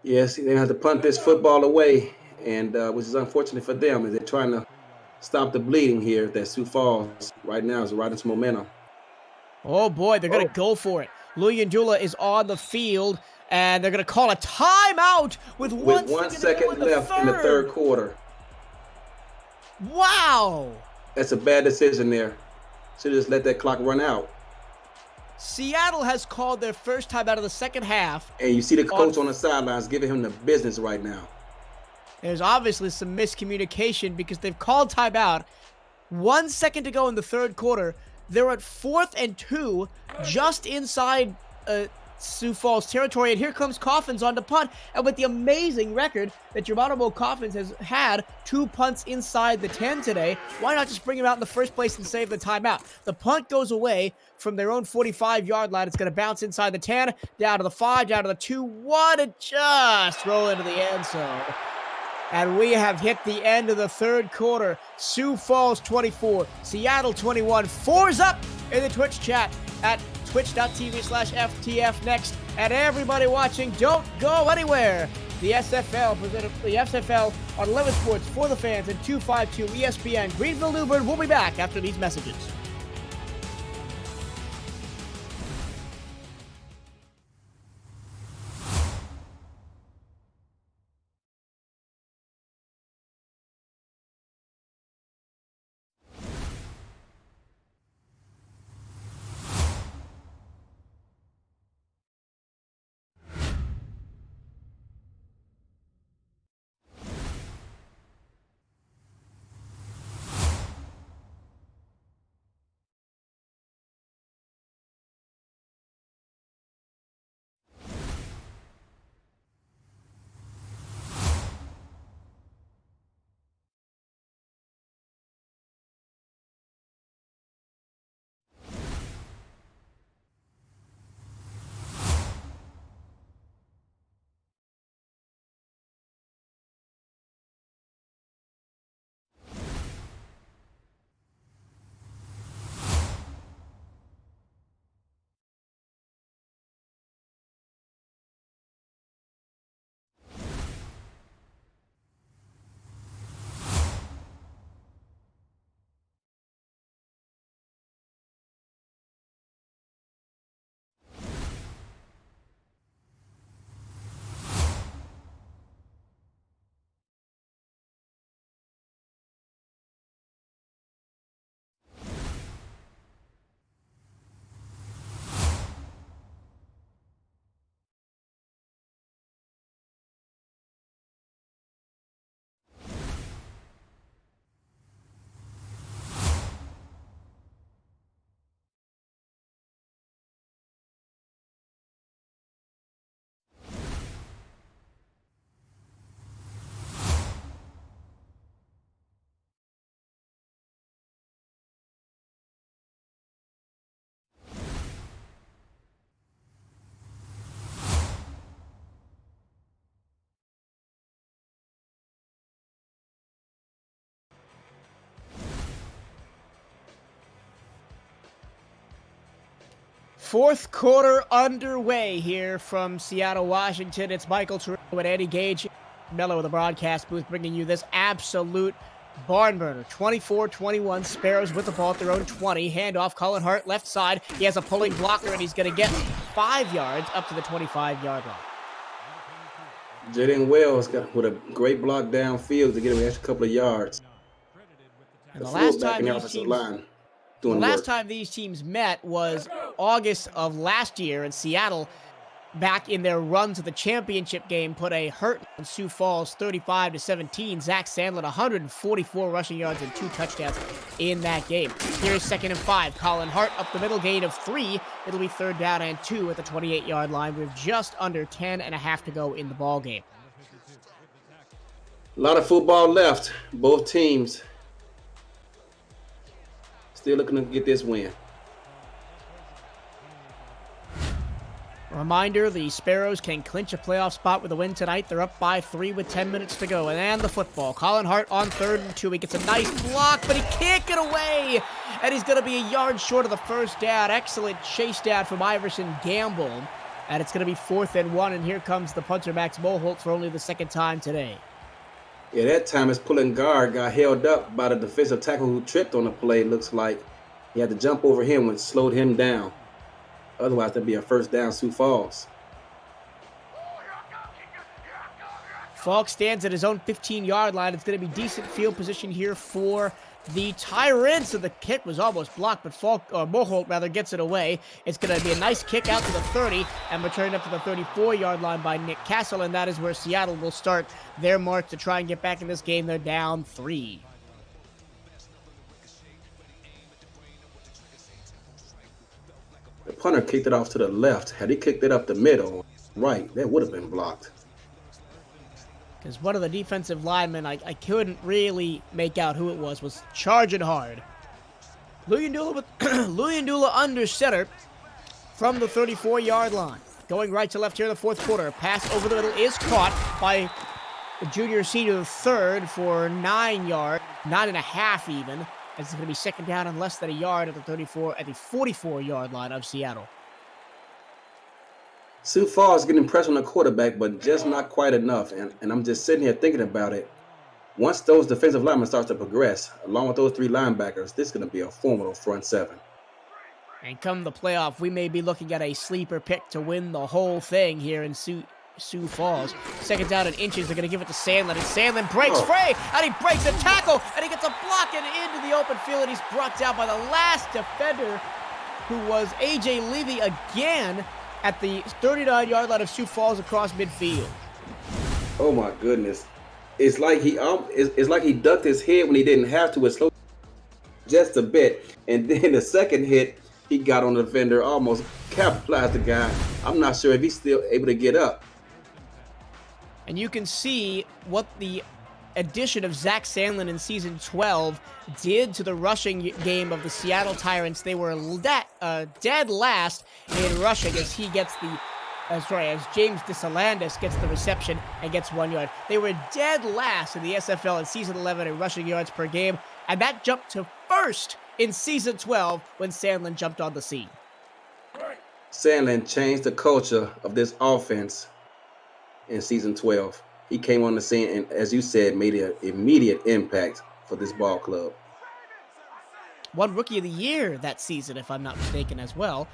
Yes, they're going to have to punt this football away, and which is unfortunate for them as they're trying to stop the bleeding here that Sioux Falls right now is riding some momentum. Oh, boy, they're going to go for it. Uyunduyo is on the field, and they're going to call a timeout with 1 second left in the 3rd quarter. Wow. That's a bad decision there. Should have just let that clock run out. Seattle has called their first time out of the 2nd half. And you see the coach on the sidelines giving him the business right now. There's obviously some miscommunication because they've called timeout. 1 second to go in the 3rd quarter. They're at 4th and 2, just inside Sioux Falls territory. And here comes Coffins on the punt. And with the amazing record that Geronimo Coffins has had, 2 punts inside the 10 today, why not just bring him out in the first place and save the timeout? The punt goes away from their own 45-yard line. It's going to bounce inside the 10, down to the 5, down to the 2, 1, and just roll into the end zone. And we have hit the end of the 3rd quarter. Sioux Falls 24, Seattle 21. 4's up in the Twitch chat at twitch.tv/FTF next. And everybody watching, don't go anywhere. The SFL on 11 Sports for the fans and 252 ESPN Greenville New Bern. We'll be back after these messages. Fourth quarter underway here from Seattle, Washington. It's Michael Torino and Eddie Gage Mello of the broadcast booth bringing you this absolute barn burner. 24-21, Sparrows with the ball at their own 20. Handoff, Colin Hart, left side. He has a pulling blocker, and he's going to get 5 yards up to the 25-yard line. Jaden Wells got with a great block downfield to get him an extra couple of yards. And the last time these teams met was August of last year, and Seattle back in their run to the championship game, put a hurt on Sioux Falls 35-17. Zach Sandlin, 144 rushing yards and 2 touchdowns in that game. Here's 2nd and 5. Colin Hart up the middle, gain of 3. It'll be 3rd down and 2 at the 28-yard line with just under 10 and a half to go in the ball game. A lot of football left. Both teams still looking to get this win. Reminder, the Sparrows can clinch a playoff spot with a win tonight. They're up by 3 with 10 minutes to go. And the football. Colin Hart on 3rd and 2. He gets a nice block, but he can't get away. And he's going to be a yard short of the 1st down. Excellent chase down from Iverson Gamble. And it's going to be 4th and 1. And here comes the punter, Max Moholt, for only the 2nd time today. Yeah, that time his pulling guard got held up by the defensive tackle who tripped on the play. Looks like he had to jump over him, which slowed him down. Otherwise, that'd be a 1st down, Sioux Falls. Falk stands at his own 15-yard line. It's going to be decent field position here for the Tyrants. And the kick was almost blocked, but Moholt gets it away. It's going to be a nice kick out to the 30 and returned up to the 34-yard line by Nick Castle. And that is where Seattle will start their march to try and get back in this game. They're down 3. The punter kicked it off to the left. Had he kicked it up the middle, right, that would have been blocked. Because one of the defensive linemen, I couldn't really make out who it was charging hard. Luyendula under center from the 34-yard line. Going right to left here in the 4th quarter. Pass over the middle is caught by the junior senior, the 3rd, for 9 yards, 9.5 even. It's going to be 2nd down and less than a yard at the 44-yard line of Seattle. Sioux Falls getting pressure on the quarterback, but just not quite enough. And I'm just sitting here thinking about it. Once those defensive linemen start to progress, along with those 3 linebackers, this is going to be a formidable front 7. And come the playoff, we may be looking at a sleeper pick to win the whole thing here in Sioux Falls. 2nd down and inches. They're going to give it to Sandlin. And Sandlin breaks free. And he breaks a tackle. And he gets a block and into the open field. And he's brought down by the last defender, who was A.J. Levy again at the 39-yard line of Sioux Falls across midfield. Oh my goodness! It's like he ducked his head when he didn't have to. It slowed just a bit, and then the second hit, he got on the defender, almost capitalized the guy. I'm not sure if he's still able to get up. And you can see what the addition of Zach Sandlin in Season 12 did to the rushing game of the Seattle Tyrants. They were dead last in rushing as James DeSalandis gets the reception and gets 1 yard. They were dead last in the SFL in Season 11 in rushing yards per game, and that jumped to 1st in Season 12 when Sandlin jumped on the scene. Sandlin changed the culture of this offense in Season 12. He came on the scene and, as you said, made an immediate impact for this ball club. Won Rookie of the Year that season, if I'm not mistaken, as well.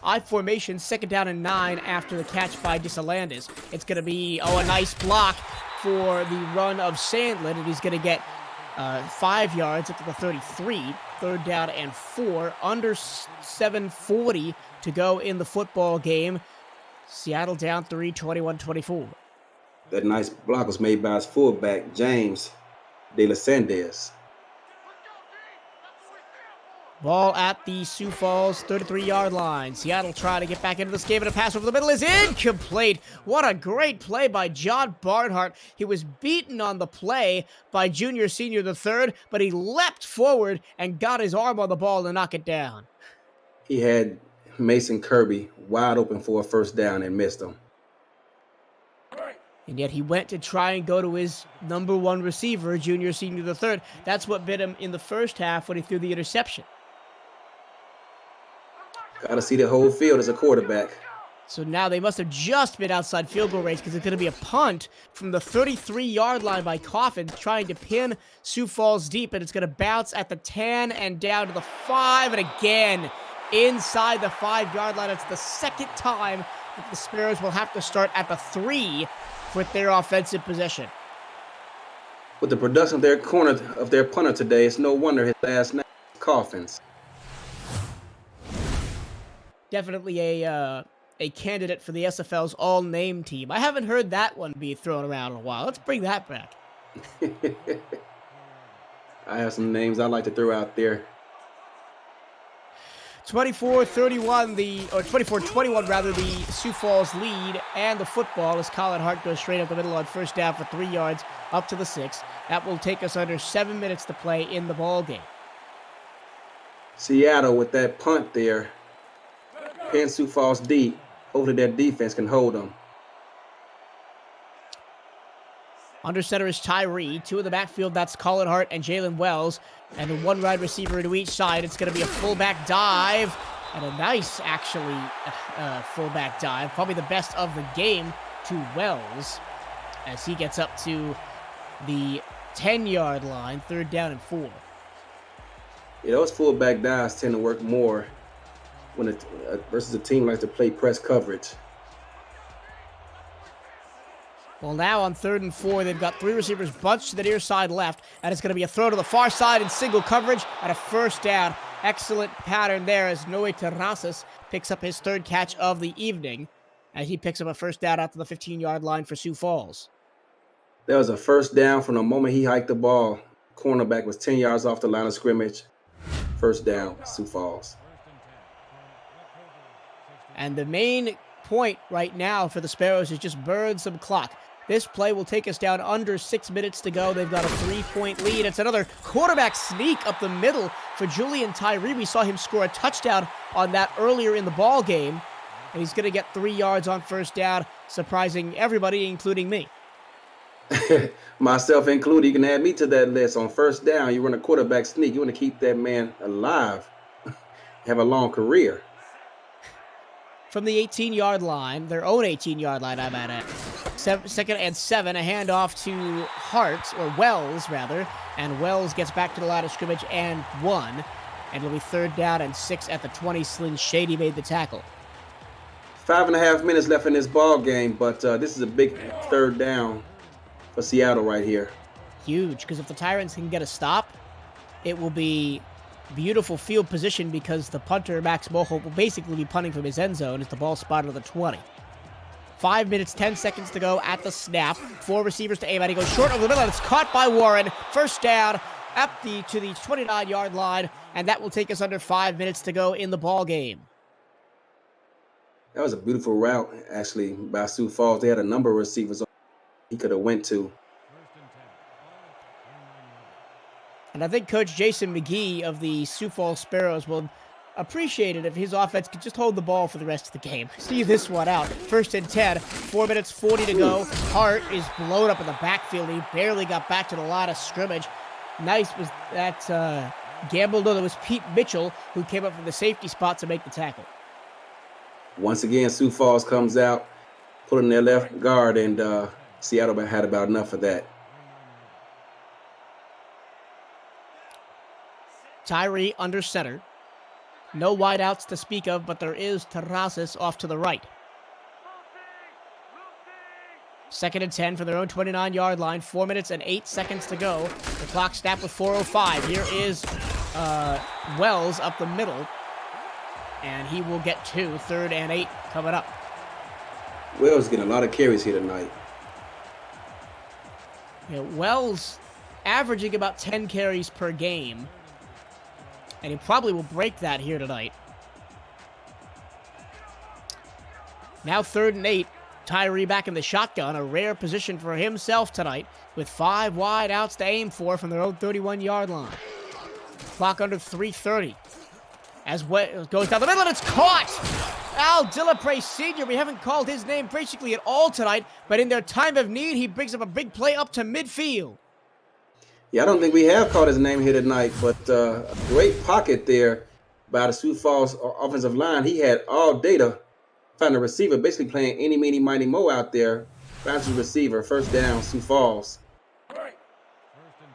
I formation, 2nd down and 9 after the catch by DeSalandis. It's going to be, a nice block for the run of Sandlin, and he's going to get 5 yards up to the 33. 3rd down and 4. Under 7:40 to go in the football game. Seattle down 3, 21-24. That nice block was made by his fullback, James DeSalandis. Ball at the Sioux Falls 33-yard line. Seattle trying to get back into this game, and a pass over the middle is incomplete. What a great play by John Barnhart. He was beaten on the play by junior senior the 3rd, but he leapt forward and got his arm on the ball to knock it down. He had Mason Kirby wide open for a 1st down and missed him. And yet he went to try and go to his number 1 receiver, junior senior the 3rd. That's what bit him in the first half when he threw the interception. Got to see the whole field as a quarterback. So now they must have just been outside field goal range, because it's going to be a punt from the 33-yard line by Coffin, trying to pin Sioux Falls deep, and it's going to bounce at the 10 and down to the 5, and again inside the 5-yard line. It's the 2nd time that the Sparrows will have to start at the 3 with their offensive possession. With the production of their punter today, it's no wonder his last name is Coffins. Definitely a a candidate for the SFL's all-name team. I haven't heard that one be thrown around in a while. Let's bring that back. I have some names I like to throw out there. 24-31, 24-21 rather, the Sioux Falls lead, and the football as Colin Hart goes straight up the middle on first down for 3 yards up to the 6. That will take us under 7 minutes to play in the ball game. Seattle with that punt there. Pin Sioux Falls deep. Hopefully their defense can hold them. Under center is Tyree. 2 in the backfield, that's Colin Hart and Jalen Wells. And then 1 wide receiver to each side. It's going to be a fullback dive. And a nice, actually, fullback dive. Probably the best of the game to Wells. As he gets up to the 10-yard line. 3rd down and 4. Yeah, those fullback dives tend to work more when versus a team likes to play press coverage. Well, now on 3rd and 4, they've got 3 receivers bunched to the near side left, and it's going to be a throw to the far side in single coverage and a first down. Excellent pattern there as Noe Terrazas picks up his 3rd catch of the evening, and he picks up a first down out to the 15-yard line for Sioux Falls. That was a first down from the moment he hiked the ball. Cornerback was 10 yards off the line of scrimmage. First down, Sioux Falls. And the main point right now for the Sparrows is just burn some clock. This play will take us down under 6 minutes to go. They've got a 3-point lead. It's another quarterback sneak up the middle for Julian Tyree. We saw him score a touchdown on that earlier in the ball game. And he's going to get 3 yards on first down, surprising everybody, including me. Myself included. You can add me to that list. On first down, you run a quarterback sneak. You want to keep that man alive. Have a long career. From the 18-yard line, their own 18-yard line, I'm at it. 2nd and 7, a handoff to Hart, or Wells, rather. And Wells gets back to the line of scrimmage and 1. And it'll be 3rd down and 6 at the 20. Slyn Shady made the tackle. 5.5 minutes left in this ball game, but this is a big 3rd down for Seattle right here. Huge, because if the Tyrants can get a stop, it will be beautiful field position because the punter, Max Moholt, will basically be punting from his end zone as the ball spotted at the 20. 5 minutes, 10 seconds to go at the snap. 4 receivers to aim at. He goes short over the middle, and it's caught by Warren. First down to the 29-yard line, and that will take us under 5 minutes to go in the ball game. That was a beautiful route, actually, by Sioux Falls. They had a number of receivers he could have went to. And I think Coach Jason McGee of the Sioux Falls Sparrows will appreciate it if his offense could just hold the ball for the rest of the game. See this one out. 1st and 10, 4 minutes, 40 to go. Hart is blown up in the backfield. He barely got back to the line of scrimmage. Nice was that gamble. No, that was Pete Mitchell who came up from the safety spot to make the tackle. Once again, Sioux Falls comes out, putting their left guard, and Seattle had about enough of that. Tyree under center. No wideouts to speak of, but there is Terrazas off to the right. 2nd and 10 for their own 29-yard line. 4 minutes and 8 seconds to go. The clock snapped with 4:05. Here is Wells up the middle. And he will get 2. 3rd and 8 coming up. Wells getting a lot of carries here tonight. Yeah, Wells averaging about 10 carries per game. And he probably will break that here tonight. Now 3rd and 8. Tyree back in the shotgun. A rare position for himself tonight with 5 wide outs to aim for from their own 31-yard line. Clock under 3:30. As Wells goes down the middle, and it's caught! Al Dillapre Sr., we haven't called his name basically at all tonight, but in their time of need, he brings up a big play up to midfield. Yeah, I don't think we have called his name here tonight, but a great pocket there by the Sioux Falls offensive line. He had all data, found a receiver, basically playing any, meeny, mighty, mo out there. Finds the receiver, first down, Sioux Falls.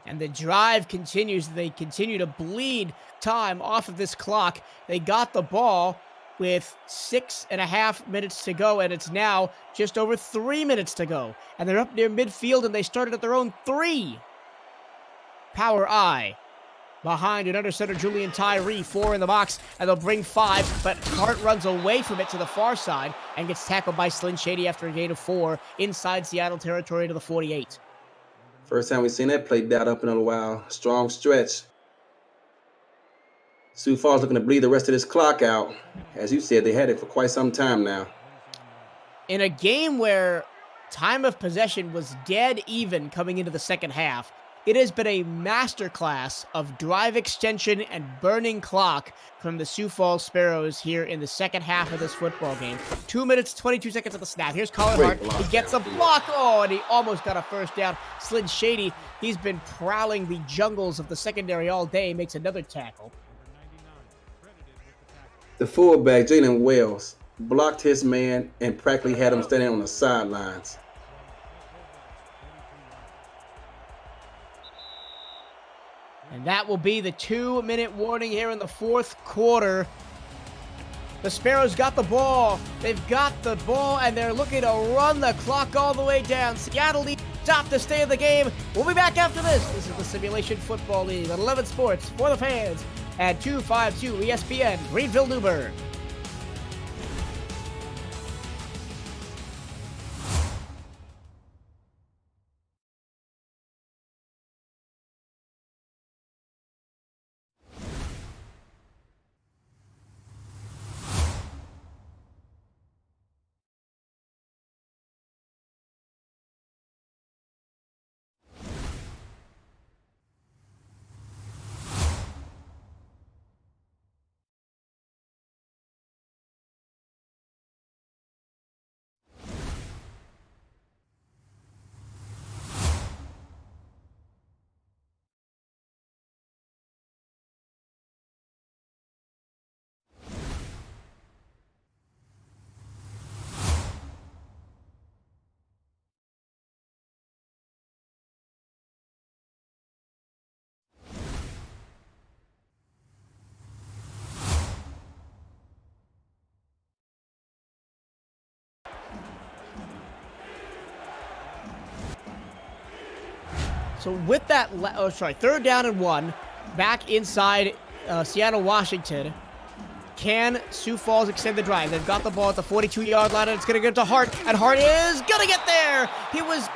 And the drive continues. They continue to bleed time off of this clock. They got the ball with 6.5 minutes to go, and it's now just over 3 minutes to go. And they're up near midfield, and they started at their own 3. Power I. behind an under center Julian Tyree, 4 in the box, and they'll bring 5, but Hart runs away from it to the far side and gets tackled by Slynn Shady after a gain of 4 inside Seattle territory to the 48. First time we've seen that played out up in a while. Strong stretch. Sioux Falls looking to bleed the rest of this clock out. As you said, they had it for quite some time now. In a game where time of possession was dead even coming into the second half, it has been a masterclass of drive extension and burning clock from the Sioux Falls Sparrows here in the second half of this football game. 2 minutes, 22 seconds at the snap. Here's Colin Hart. He gets a block. Oh, and he almost got a first down. Slynn Shady, he's been prowling the jungles of the secondary all day, makes another tackle. The fullback, Jalen Wells, blocked his man and practically had him standing on the sidelines. And that will be the 2-minute warning here in the fourth quarter. The Sparrows got the ball. They've got the ball, and they're looking to run the clock all the way down. Seattle needs to stop to stay in the game. We'll be back after this. This is the Simulation Football League on 11 Sports for the fans at 252 ESPN, Greenville, Newburgh. So with that, third down and 1, back inside Seattle, Washington. Can Sioux Falls extend the drive? They've got the ball at the 42-yard line, and it's going to get to Hart, and Hart is going to get there. He was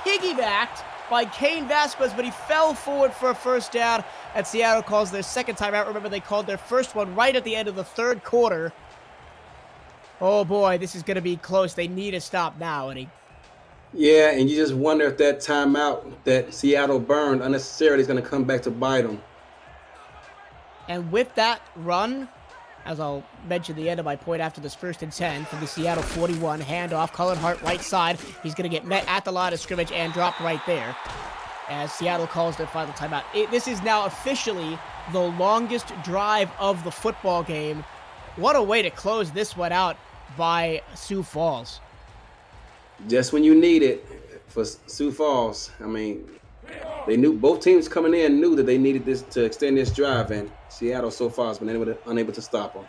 piggybacked by Kane Vasquez, but he fell forward for a first down, and Seattle calls their second timeout. Remember, they called their first one right at the end of the third quarter. Oh boy, this is going to be close. They need a stop now, and Yeah, and you just wonder if that timeout that Seattle burned unnecessarily is going to come back to bite them. And with that run, as I'll mention the end of my point after this 1st and 10 from the Seattle 41, handoff, Colin Hart right side. He's going to get met at the line of scrimmage and dropped right there as Seattle calls their final timeout. This is now officially the longest drive of the football game. What a way to close this one out by Sioux Falls. Just when you need it for Sioux Falls. I mean, they knew, both teams coming in knew that they needed this to extend this drive, and Seattle so far has been unable to stop them.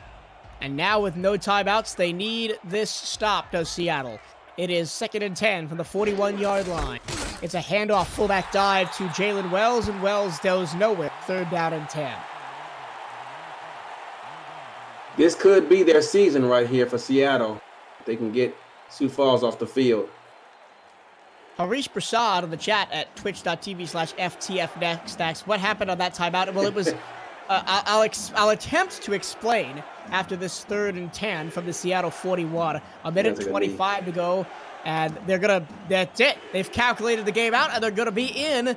And now with no timeouts, they need this stop, does Seattle. It is 2nd and 10 from the 41-yard line. It's a handoff fullback dive to Jalen Wells, and Wells goes nowhere. 3rd down and 10. This could be their season right here for Seattle. They can get Sioux Falls off the field. Harish Prasad in the chat at twitch.tv/FTFNextStacks. What happened on that timeout? Well, it was, I'll attempt to explain after this 3rd and 10 from the Seattle 41. A minute 25 to go, and that's it. They've calculated the game out, and they're gonna be in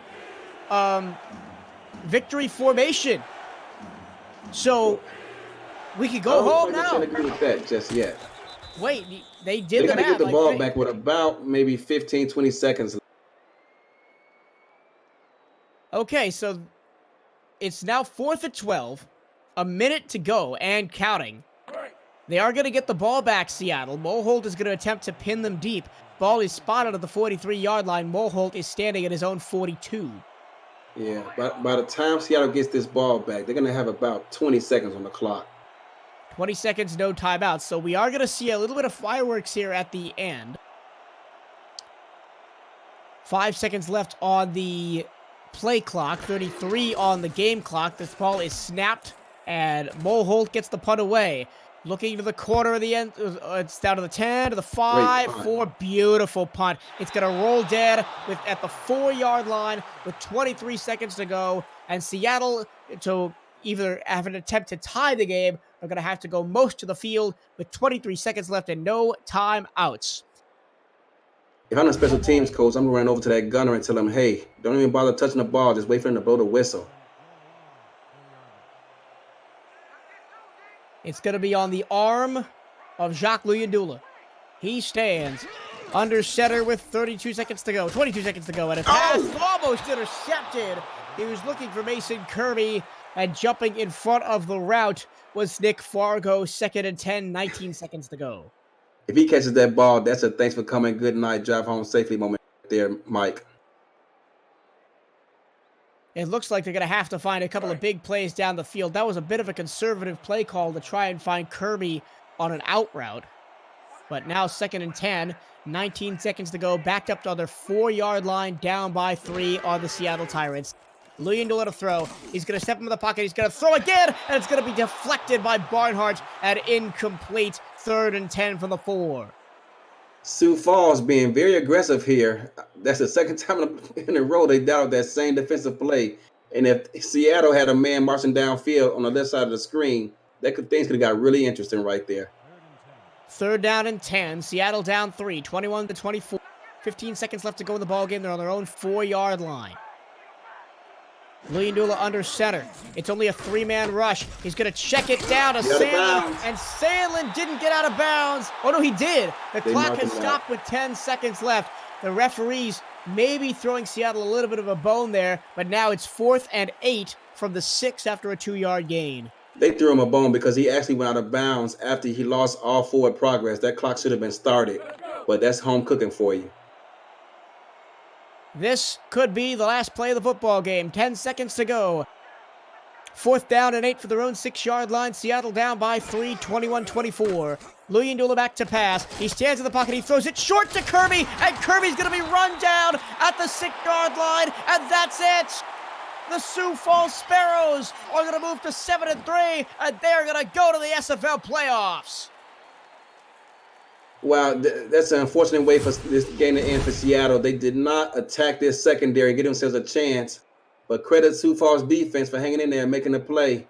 victory formation. So we could go home now. I don't agree with that just yet. Wait, they did They're going to get the ball back with about maybe 15, 20 seconds. Okay, so it's now 4th and 12, a minute to go and counting. They are going to get the ball back, Seattle. Moholt is going to attempt to pin them deep. Ball is spotted at the 43-yard line. Moholt is standing at his own 42. Yeah, by the time Seattle gets this ball back, they're going to have about 20 seconds on the clock. 20 seconds, no timeouts. So we are going to see a little bit of fireworks here at the end. 5 seconds left on the play clock, 33 on the game clock. This ball is snapped, and Mulholt gets the punt away. Looking to the corner of the end. It's down to the 10, to the 5, 4. Beautiful punt. It's going to roll dead at the 4-yard line with 23 seconds to go. And Seattle, to either have an attempt to tie the game, are going to have to go most to the field with 23 seconds left and no timeouts. If I'm a special teams coach, I'm going to run over to that gunner and tell him, hey, don't even bother touching the ball. Just wait for him to blow the whistle. It's going to be on the arm of Jacques Luyendula. He stands under center with 22 seconds to go. 22 seconds to go. And a pass almost intercepted. He was looking for Mason Kirby, and jumping in front of the route was Nick Fargo. 2nd and 10, 19 seconds to go. If he catches that ball, that's a thanks for coming, good night, drive home safely moment there, Mike. It looks like they're going to have to find a couple of big plays down the field. That was a bit of a conservative play call to try and find Kirby on an out route. But now 2nd and 10, 19 seconds to go, backed up to their 4-yard line, down by 3 on the Seattle Tyrants. Luyendula to throw. He's going to step into the pocket. He's going to throw again, and it's going to be deflected by Barnhart and incomplete. 3rd and 10 from the 4. Sioux Falls being very aggressive here. That's the second time in a row they doubted that same defensive play. And if Seattle had a man marching downfield on the left side of the screen, things could have got really interesting right there. 3rd down and 10. Seattle down 3, 21-24. 15 seconds left to go in the ballgame. They're on their own 4-yard line. Luyendula under center. It's only a 3-man rush. He's going to check it down to Sandlin, and Sandlin didn't get out of bounds. Oh, no, he did. The clock has stopped with 10 seconds left. The referees maybe throwing Seattle a little bit of a bone there, but now it's 4th and 8 from the 6 after a 2-yard gain. They threw him a bone because he actually went out of bounds after he lost all forward progress. That clock should have been started, but that's home cooking for you. This could be the last play of the football game. 10 seconds to go. 4th down and 8 for their own 6-yard line. Seattle down by 3, 21-24. Luyendula back to pass. He stands in the pocket. He throws it short to Kirby, and Kirby's going to be run down at the 6-yard line, and that's it. The Sioux Falls Sparrows are going to move to 7-3, and they're going to go to the SFL playoffs. Wow, that's an unfortunate way for this game to end for Seattle. They did not attack this secondary and give themselves a chance. But credit Sioux Falls defense for hanging in there and making a play.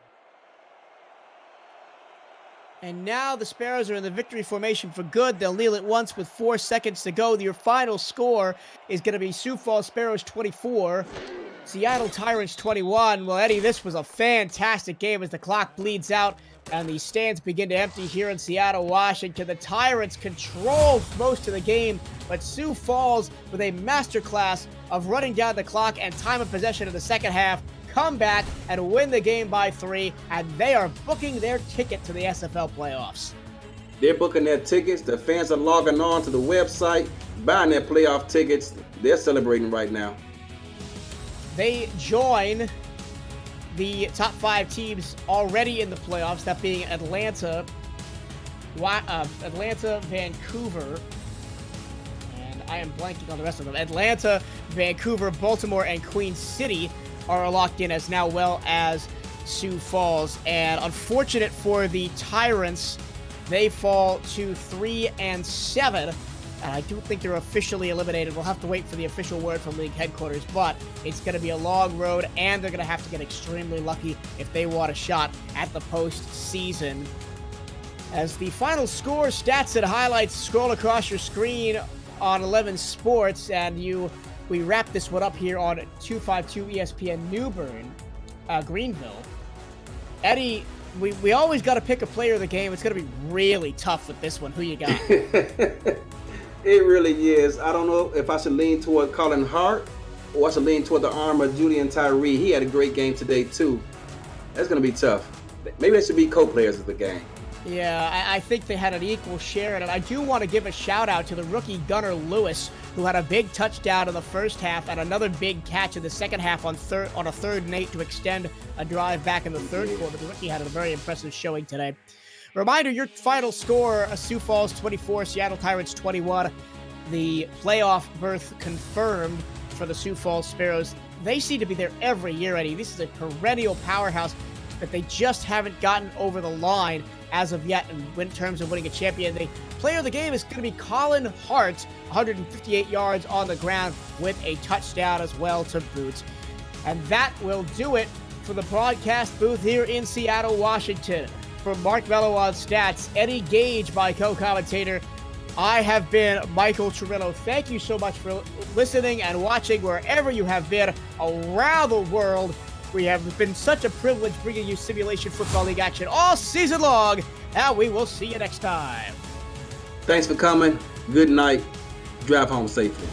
And now the Sparrows are in the victory formation for good. They'll kneel it once with 4 seconds to go. Your final score is going to be Sioux Falls Sparrows 24, Seattle Tyrants 21. Well, Eddie, this was a fantastic game as the clock bleeds out and the stands begin to empty here in Seattle, Washington. The Tyrants controlled most of the game, but Sioux Falls, with a masterclass of running down the clock and time of possession in the second half, come back and win the game by 3, and they are booking their ticket to the SFL playoffs. They're booking their tickets. The fans are logging on to the website, buying their playoff tickets. They're celebrating right now. They join the top 5 teams already in the playoffs, that being Atlanta, Vancouver, and I am blanking on the rest of them. Atlanta, Vancouver, Baltimore, and Queen City are locked in, as now well as Sioux Falls. And unfortunate for the Tyrants, they fall to 3-7. And I do think they're officially eliminated. We'll have to wait for the official word from league headquarters, but it's going to be a long road, and they're going to have to get extremely lucky if they want a shot at the postseason. As the final score, stats, and highlights scroll across your screen on 11 Sports, and we wrap this one up here on 252 ESPN Newbern, Greenville. Eddie, we always got to pick a player of the game. It's going to be really tough with this one. Who you got? It really is. I don't know if I should lean toward Colin Hart or I should lean toward the arm of Julian Tyree. He had a great game today, too. That's going to be tough. Maybe they should be co-players of the game. Yeah, I think they had an equal share in it. I do want to give a shout-out to the rookie Gunnar Lewis, who had a big touchdown in the first half and another big catch in the second half on a 3rd and 8 to extend a drive back in the third quarter. The rookie had a very impressive showing today. Reminder, your final score, Sioux Falls 24, Seattle Tyrants 21. The playoff berth confirmed for the Sioux Falls Sparrows. They seem to be there every year, Eddie. This is a perennial powerhouse that they just haven't gotten over the line as of yet in terms of winning a champion. The player of the game is going to be Colin Hart, 158 yards on the ground with a touchdown as well to boot. And that will do it for the broadcast booth here in Seattle, Washington. For Mark Mello on stats, Eddie Gage, my co-commentator, I have been Michael Cirillo. Thank you so much for listening and watching wherever you have been around the world. We have been such a privilege bringing you Simulation Football League action all season long, and we will see you next time. Thanks for coming. Good night. Drive home safely.